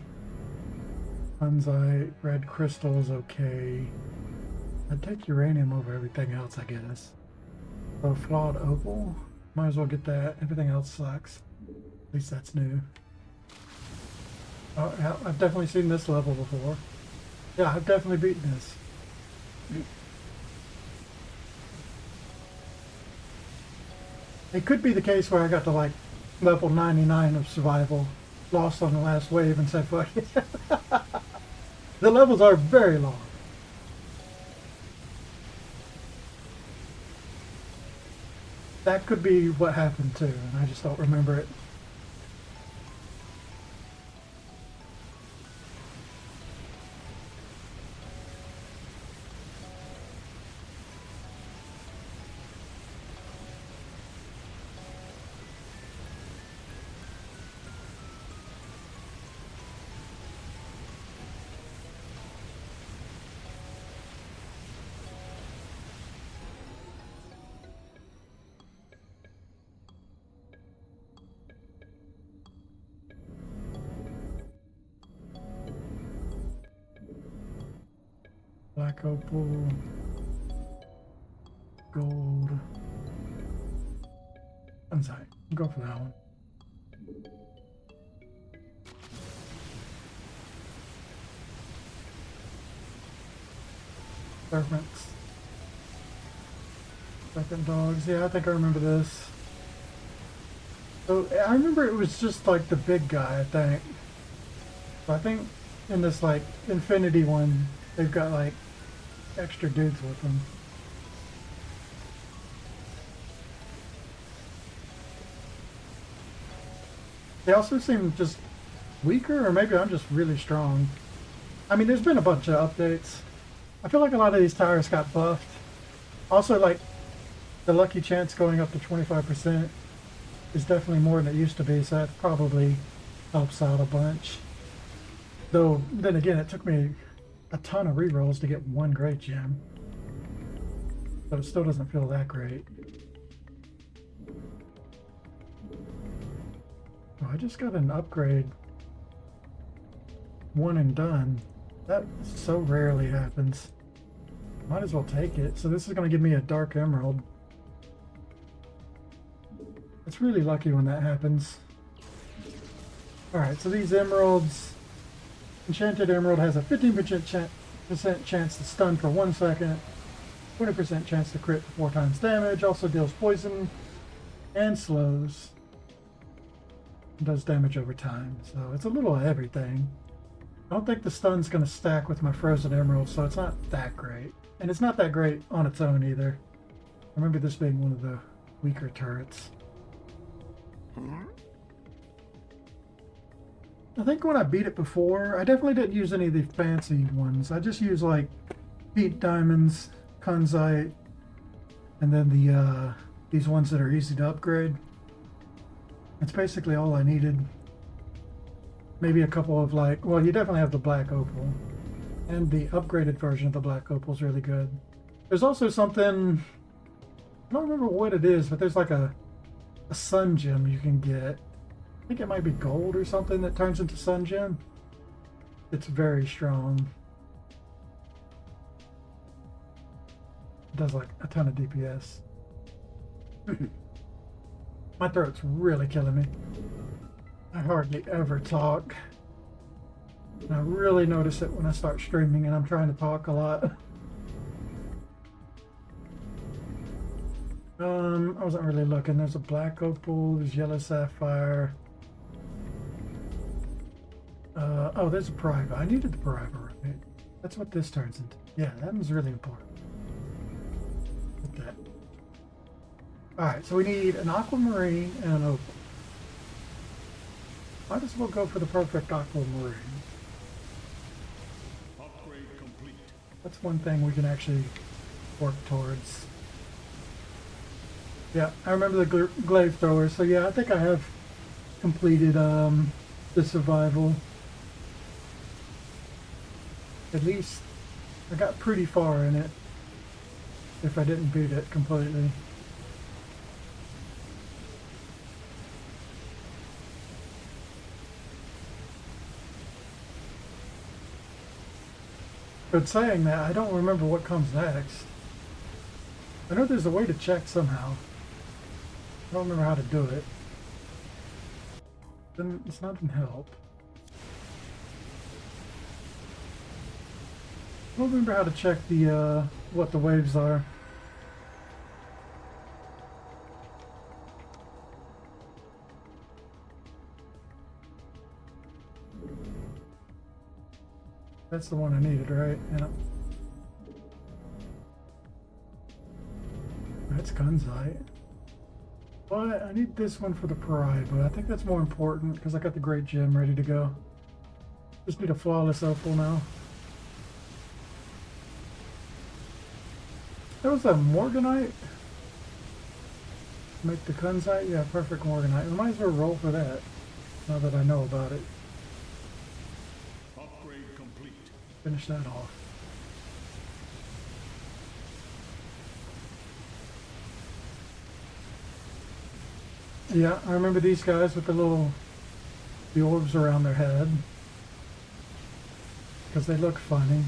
Hunzite, red crystal is okay. I'd take Uranium over everything else, I guess. So flawed opal, might as well get that. Everything else sucks. At least that's new. Oh, yeah, I've definitely seen this level before. Yeah, I've definitely beaten this. It could be the case where I got to like level 99 of survival, lost on the last wave and said fuck it. The levels are very long. That could be what happened too, and I just don't remember it. Black opal, gold. I'm sorry, go for that one. Serpents. Serpent dogs, yeah, I think I remember this. So, I remember it was just like the big guy, I think. So I think in this like Infinity one, they've got like extra dudes with them. They also seem just weaker, or maybe I'm just really strong. I mean, there's been a bunch of updates. I feel like a lot of these tires got buffed. Also, like, the lucky chance going up to 25% is definitely more than it used to be, so that probably helps out a bunch. Though, then again, it took me a ton of rerolls to get one great gem. But it still doesn't feel that great. Oh, I just got an upgrade. One and done. That so rarely happens. Might as well take it. So this is going to give me a dark emerald. It's really lucky when that happens. Alright, so these emeralds... Enchanted Emerald has a 15% chance to stun for 1 second, 20% chance to crit for 4 times damage, also deals poison and slows. It does damage over time, so it's a little of everything. I don't think the stun's going to stack with my Frozen Emerald, so it's not that great. And it's not that great on its own either. I remember this being one of the weaker turrets. I think when I beat it before, I definitely didn't use any of the fancy ones. I just used like Pete Diamonds, Kunzite, and then the these ones that are easy to upgrade. That's basically all I needed. Maybe a couple of like, well, you definitely have the Black Opal, and the upgraded version of the Black Opal is really good. There's also something, I don't remember what it is, but there's like a sun gem you can get. I think it might be gold or something that turns into sun gem. It's very strong. It does like a ton of DPS. My throat's really killing me. I hardly ever talk. And I really notice it when I start streaming and I'm trying to talk a lot. I wasn't really looking. There's a black opal, there's yellow sapphire. Oh, there's a Paraiba. I needed the Paraiba, right? That's what this turns into. Yeah, that was really important. Put that. Alright, so we need an aquamarine and an opal. Might as well go for the perfect aquamarine. Upgrade complete. That's one thing we can actually work towards. Yeah, I remember the glaive thrower, so yeah, I think I have completed the survival. At least I got pretty far in it, if I didn't beat it completely. But saying that, I don't remember what comes next. I know there's a way to check somehow. I don't remember how to do it. Then it's not gonna help. I don't remember how to check the what the waves are. That's the one I needed, right? Yeah. That's Gunsight. But I need this one for the Pride, but I think that's more important because I got the Great Gem ready to go. Just need a flawless opal now. That was a Morganite? Make the Gunsight? Yeah, perfect Morganite. We might as well roll for that, now that I know about it. Upgrade complete. Finish that off. Yeah, I remember these guys with the orbs around their head. Because they look funny.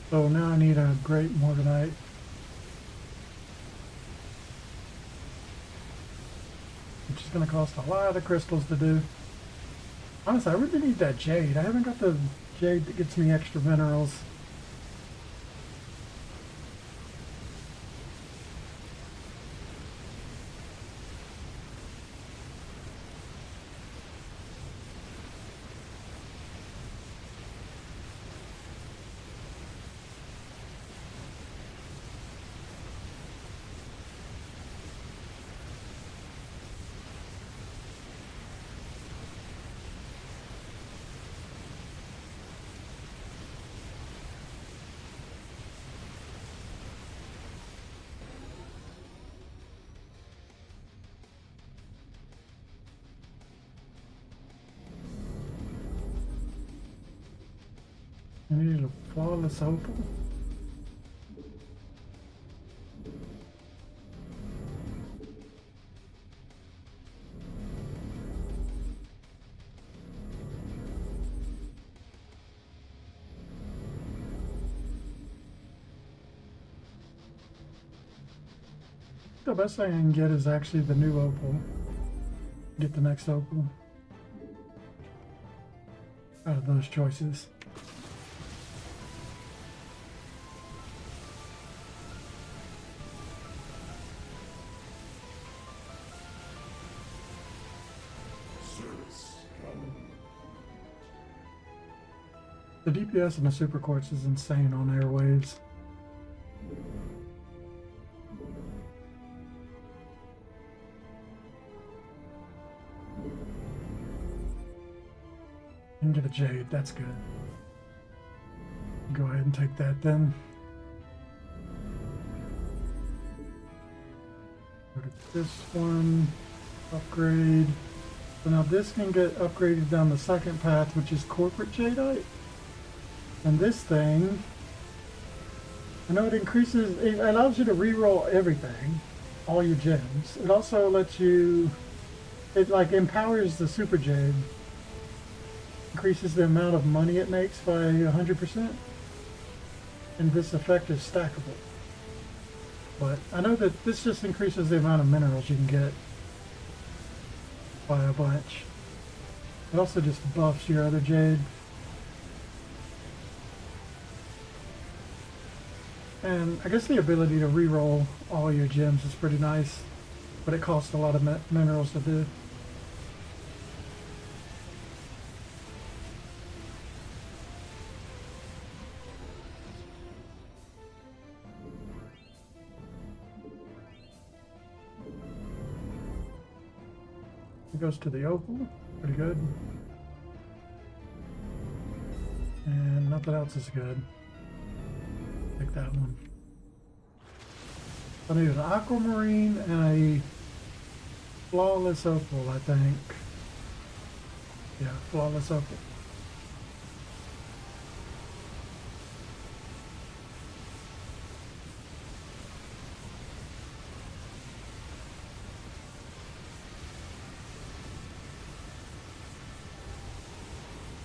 So now I need a great Morganite. Which is going to cost a lot of crystals to do. Honestly, I really need that jade. I haven't got the jade that gets me extra minerals. I need a flawless opal. The best thing I can get is actually the new opal. Get the next opal out of those choices. The DPS in the Super Quartz is insane on airwaves. Into the Jade, that's good. Go ahead and take that then. Go to this one, upgrade. So now this can get upgraded down the second path, which is Corporate Jadeite. And this thing I know it increases, it allows you to reroll everything, all your gems. It also lets you, it like empowers the super jade, increases the amount of money it makes by 100%, and this effect is stackable. But I know that this just increases the amount of minerals you can get by a bunch. It also just buffs your other jade. And I guess the ability to reroll all your gems is pretty nice, but it costs a lot of minerals to do. It goes to the opal, pretty good. And nothing else is good. Take that one. I need an aquamarine and a flawless opal, I think. Yeah, flawless opal.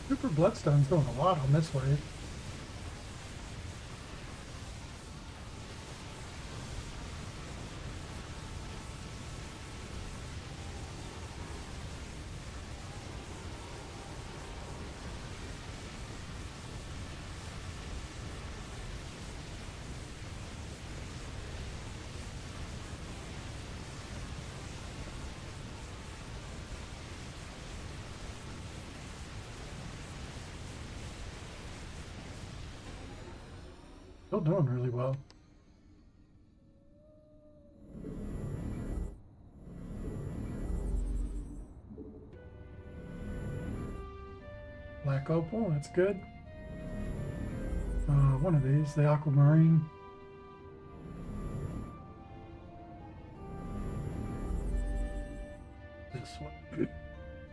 Super Bloodstone's doing a lot on this wave. Still doing really well. Black opal, that's good. One of these, the aquamarine. This one.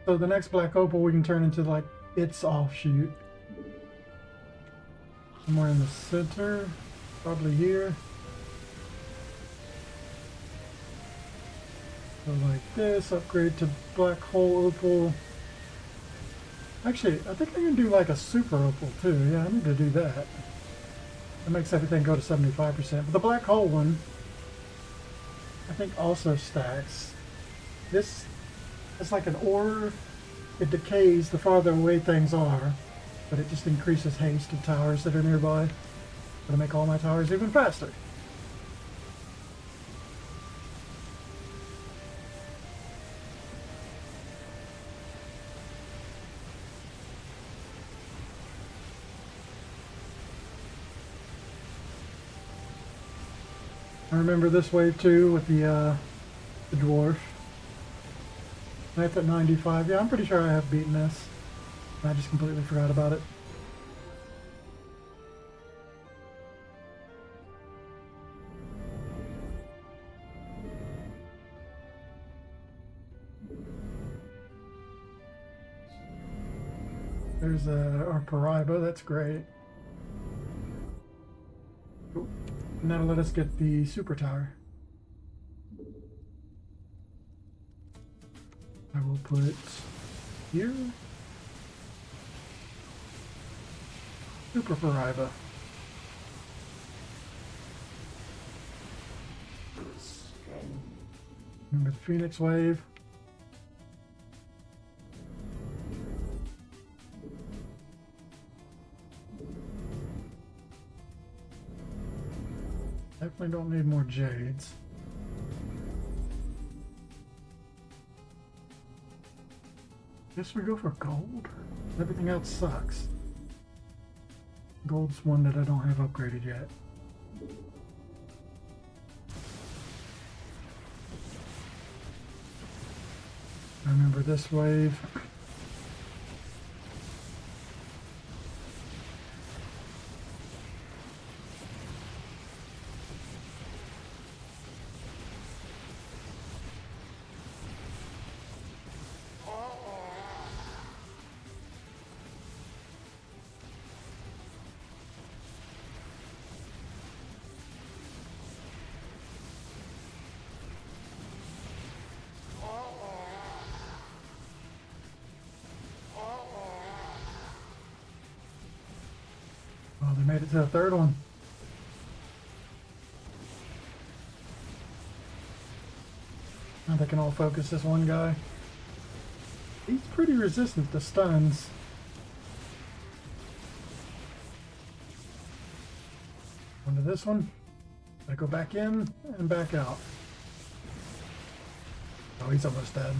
So the next black opal we can turn into like its offshoot. Somewhere in the center, probably here. So like this, upgrade to black hole opal. Actually, I think I can do like a super opal too. Yeah, I need to do that. That makes everything go to 75%. But the black hole one, I think also stacks. This is like an ore. It decays the farther away things are, but it just increases haste of towers that are nearby. Gonna make all my towers even faster. I remember this wave too with the dwarf. That's at 95. Yeah, I'm pretty sure I have beaten this. I just completely forgot about it. There's our Paraiba, that's great. Cool. And that'll let us get the super tower. I will put here. Super Paraiba. Remember the Phoenix Wave. Definitely don't need more jades. Guess we go for gold. Everything else sucks. Gold's one that I don't have upgraded yet. I remember this wave. Made it to the third one. Now they can all focus this one guy. He's pretty resistant to stuns. Onto this one. I go back in and back out. Oh, he's almost dead.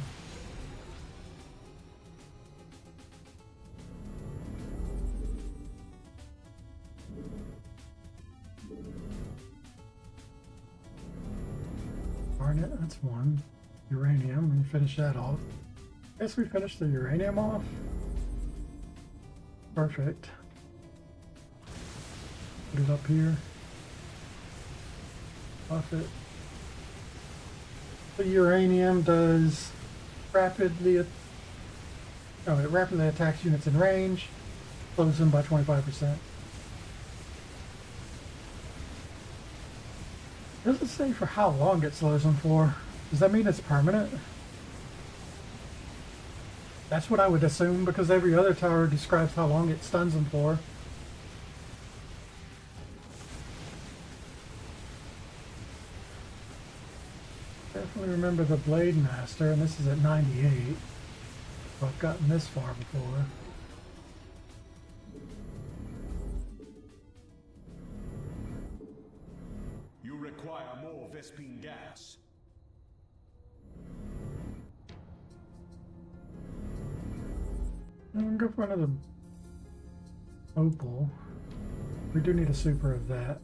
Garnet, that's one. Uranium, we finish that off. Guess we finished the uranium off. Perfect. Put it up here. Buff it. The uranium does rapidly. Oh, it rapidly attacks units in range. Slows them by 25%. Does it say for how long it slows them for? Does that mean it's permanent? That's what I would assume, because every other tower describes how long it stuns them for. Definitely remember the Blade Master, and this is at 98. So I've gotten this far before. You require more Vespine gas. I'm gonna go for another opal. We do need a super of that.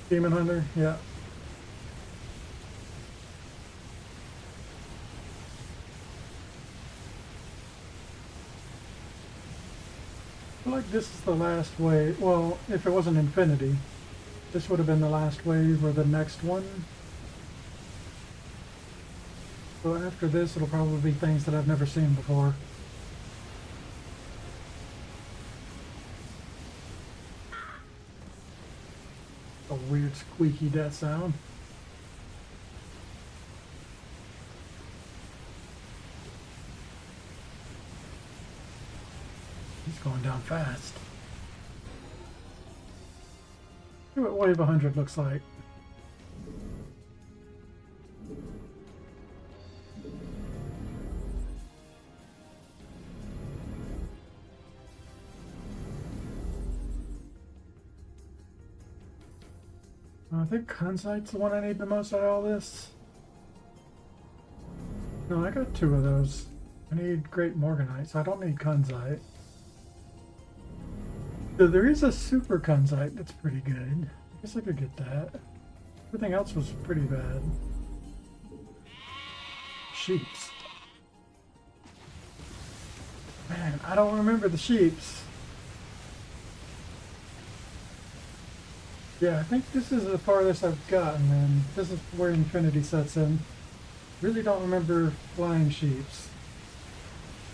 Demon Hunter, yeah. I feel like this is the last wave. Well, if it wasn't infinity, this would have been the last wave or the next one. So after this, it'll probably be things that I've never seen before. A weird squeaky death sound. He's going down fast. See what wave 100 looks like. I think Kunzite's the one I need the most out of all this. No, I got two of those. I need Great Morganite, so I don't need Kunzite. So there is a Super Kunzite that's pretty good. I guess I could get that. Everything else was pretty bad. Sheeps. Man, I don't remember the sheeps. Yeah, I think this is the farthest I've gotten, and this is where Infinity sets in. Really don't remember flying sheeps.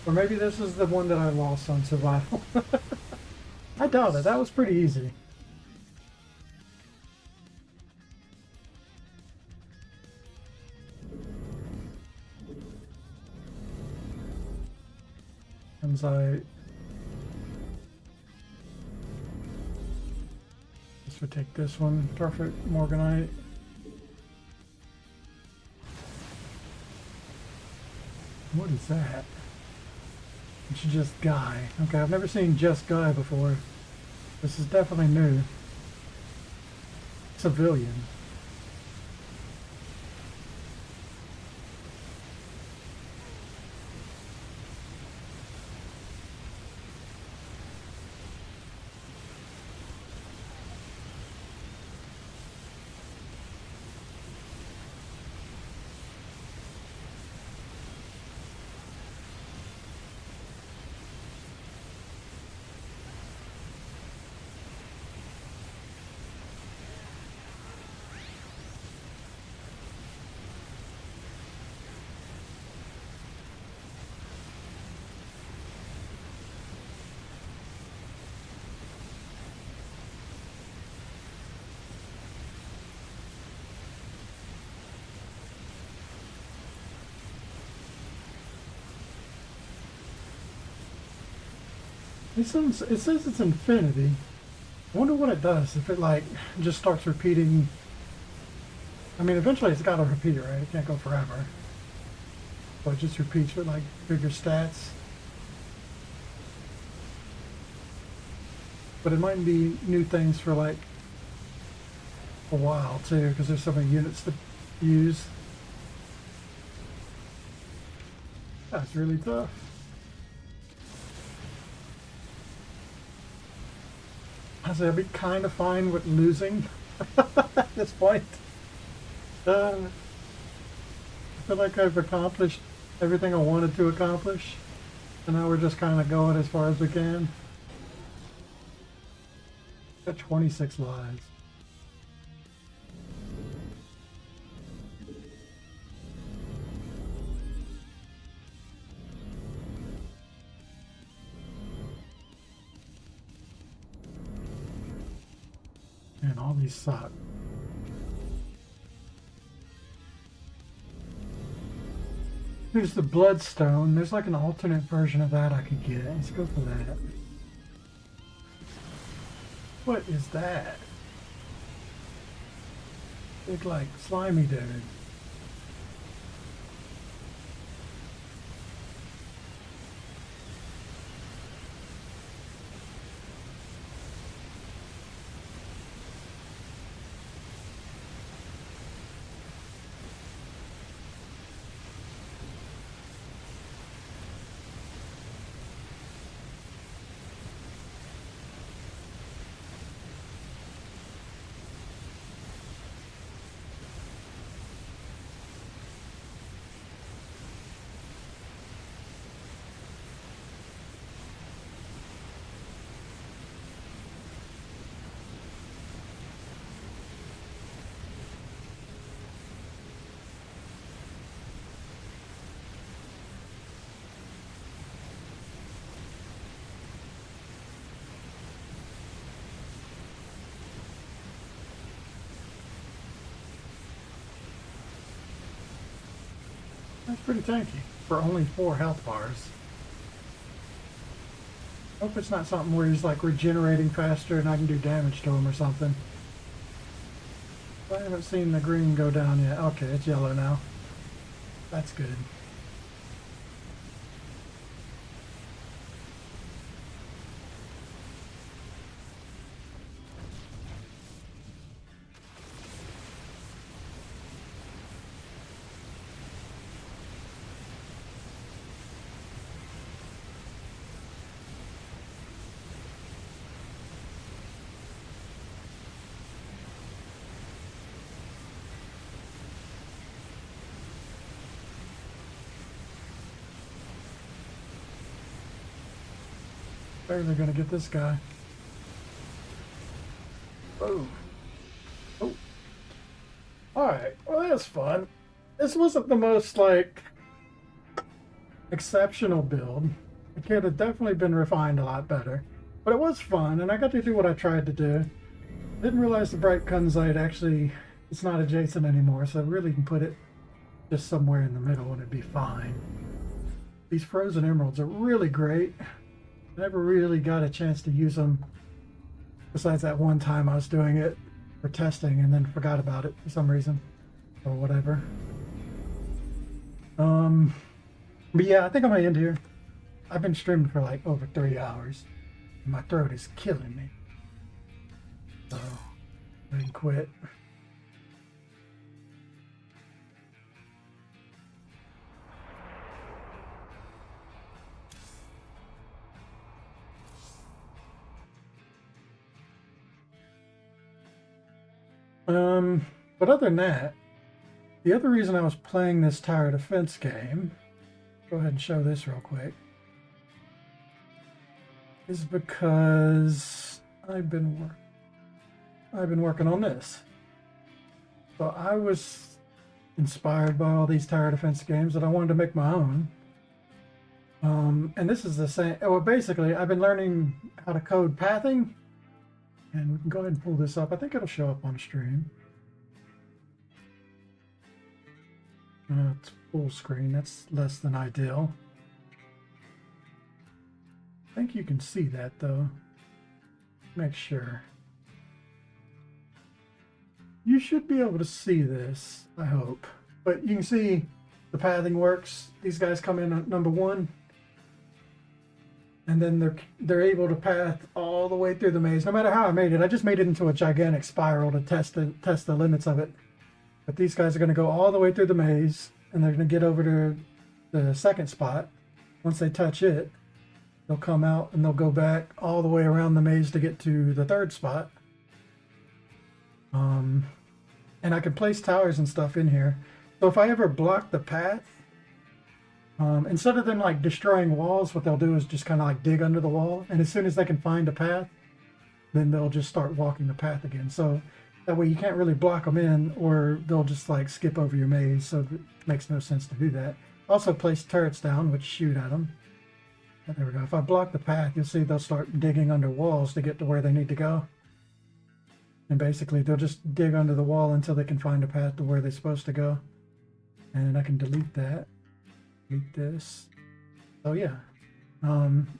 Or maybe this is the one that I lost on survival. I doubt it, that was pretty easy. Kunzite. This would take this one. Perfect Morganite. What is that? It's just Guy. Okay, I've never seen just Guy before. This is definitely new. Civilian. It says it's infinity. I wonder what it does if it like just starts repeating. I mean, eventually it's got to repeat, right? It can't go forever. So it just repeats with like bigger stats. But it might be new things for like a while too, because there's so many units to use. That's really tough. I say I'd be kind of fine with losing at this point. I feel like I've accomplished everything I wanted to accomplish, and now we're just kind of going as far as we can. Got 26 lives. And all these suck. There's the Bloodstone. There's like an alternate version of that I could get. Let's go for that. What is that? Big, like, slimy dude. That's pretty tanky for only 4 health bars. Hope it's not something where he's like regenerating faster and I can do damage to him or something. I haven't seen the green go down yet. Okay, it's yellow now. That's good. Barely gonna get this guy. Oh. Oh. Alright, well that's fun. This wasn't the most, like, exceptional build. It could have definitely been refined a lot better. But it was fun, and I got to do what I tried to do. Didn't realize the bright kunzite actually, it's not adjacent anymore, so I really can put it just somewhere in the middle and it'd be fine. These frozen emeralds are really great. I never really got a chance to use them besides that one time I was doing it for testing and then forgot about it for some reason or whatever. But yeah, I think I'm gonna end here. I've been streaming for like over 3 hours and my throat is killing me, so I can quit. But other than that, the other reason I was playing this tower defense game, go ahead and show this real quick, is because I've been working on this. So I was inspired by all these tower defense games that I wanted to make my own. And this is the same. Well, basically, I've been learning how to code pathing, and we can go ahead and pull this up. I think it'll show up on stream. It's full screen. That's less than ideal. I think you can see that though. Make sure. You should be able to see this, I hope. But you can see the pathing works. These guys come in at number 1. And then they're able to path all the way through the maze. No matter how I made it, I just made it into a gigantic spiral to test the limits of it. But these guys are going to go all the way through the maze, and they're going to get over to the second spot. Once they touch it, they'll come out and they'll go back all the way around the maze to get to the third spot. And I can place towers and stuff in here. So if I ever block the path, instead of them like destroying walls, what they'll do is just kind of like dig under the wall. And as soon as they can find a path, then they'll just start walking the path again. So that way you can't really block them in, or they'll just like skip over your maze. So it makes no sense to do that. Also place turrets down, which shoot at them. There we go. If I block the path, you'll see they'll start digging under walls to get to where they need to go. And basically, they'll just dig under the wall until they can find a path to where they're supposed to go. And I can delete that. Delete this. So yeah,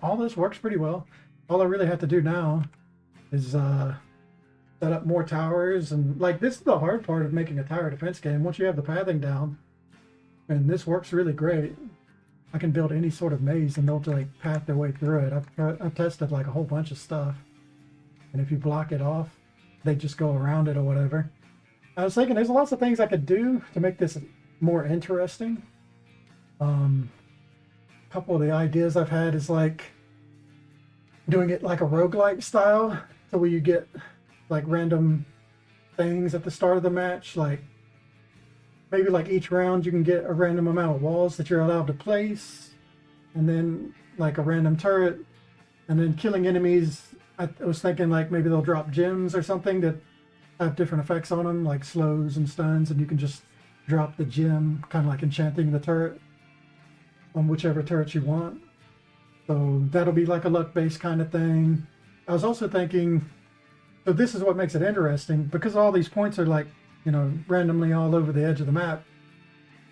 all this works pretty well. All I really have to do now is set up more towers. And like, this is the hard part of making a tower defense game. Once you have the pathing down, and this works really great, I can build any sort of maze and they'll like path their way through it. I've tested like a whole bunch of stuff. And if you block it off, they just go around it or whatever. I was thinking there's lots of things I could do to make this more interesting. A couple of the ideas I've had is like doing it like a roguelike style, so where you get like random things at the start of the match, like maybe like each round you can get a random amount of walls that you're allowed to place, and then like a random turret, and then killing enemies. I was thinking like maybe they'll drop gems or something that have different effects on them, like slows and stuns, and you can just drop the gem, kind of like enchanting the turret on whichever turret you want. So that'll be like a luck-based kind of thing. I was also thinking, so this is what makes it interesting, because all these points are like, you know, randomly all over the edge of the map.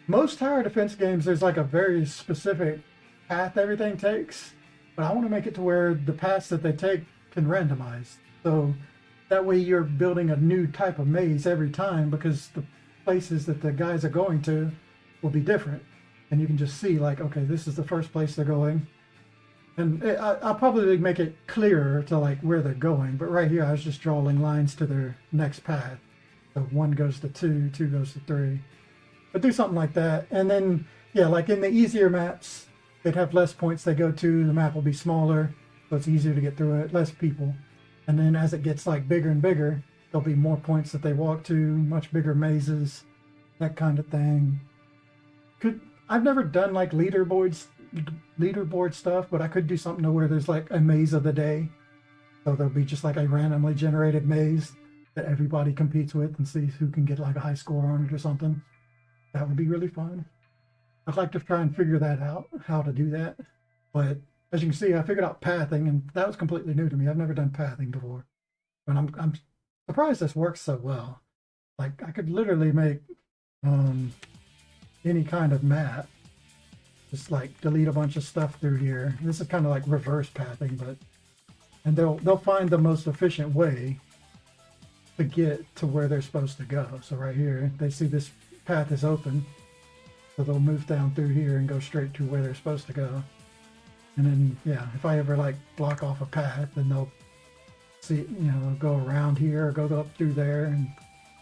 Most tower defense games, there's like a very specific path everything takes, but I want to make it to where the paths that they take can randomize. So that way you're building a new type of maze every time, because the places that the guys are going to will be different. And you can just see like, okay, this is the first place they're going. And I'll probably make it clearer to like where they're going. But right here, I was just drawing lines to their next path. So 1 goes to 2, 2 goes to 3. But do something like that. And then, yeah, like in the easier maps, they'd have less points they go to. The map will be smaller, so it's easier to get through it, less people. And then as it gets like bigger and bigger, there'll be more points that they walk to, much bigger mazes, that kind of thing. I've never done like leaderboard stuff, but I could do something to where there's like a maze of the day. So there'll be just like a randomly generated maze that everybody competes with and sees who can get like a high score on it or something. That would be really fun. I'd like to try and figure that out, how to do that. But as you can see, I figured out pathing, and that was completely new to me. I've never done pathing before. And I'm surprised this works so well. Like, I could literally make any kind of map. Just like delete a bunch of stuff through here. This is kind of like reverse pathing, but and they'll find the most efficient way to get to where they're supposed to go. So right here, they see this path is open, so they'll move down through here and go straight to where they're supposed to go. And then, yeah, if I ever like block off a path, then they'll see, you know, go around here or go up through there, and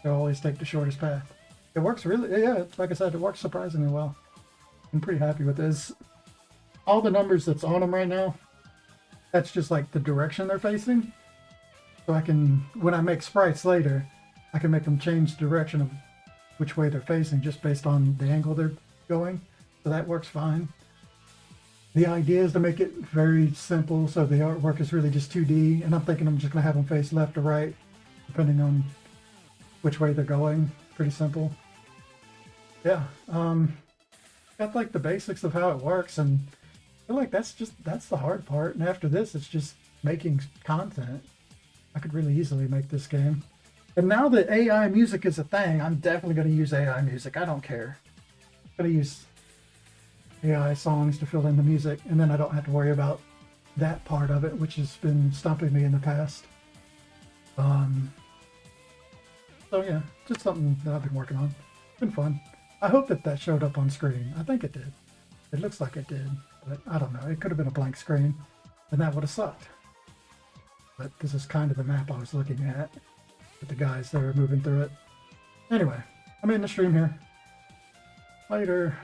they'll always take the shortest path. It works really, yeah, like I said, it works surprisingly well. I'm pretty happy with this. All the numbers that's on them right now, that's just like the direction they're facing. So I can, when I make sprites later, I can make them change the direction of which way they're facing just based on the angle they're going. So that works fine. The idea is to make it very simple, so the artwork is really just 2D, and I'm thinking I'm just going to have them face left or right, depending on which way they're going. Pretty simple. Yeah, got like the basics of how it works, and I feel like that's the hard part, and after this it's just making content. I could really easily make this game. And now that AI music is a thing, I'm definitely going to use AI music. I don't care. I'm going to use AI songs to fill in the music, and then I don't have to worry about that part of it, which has been stumping me in the past. So yeah, just something that I've been working on. Been fun. I hope that that showed up on screen. I think it did. It looks like it did, but I don't know. It could have been a blank screen, and that would have sucked. But this is kind of the map I was looking at with the guys that are moving through it. Anyway, I'm in the stream here. Later.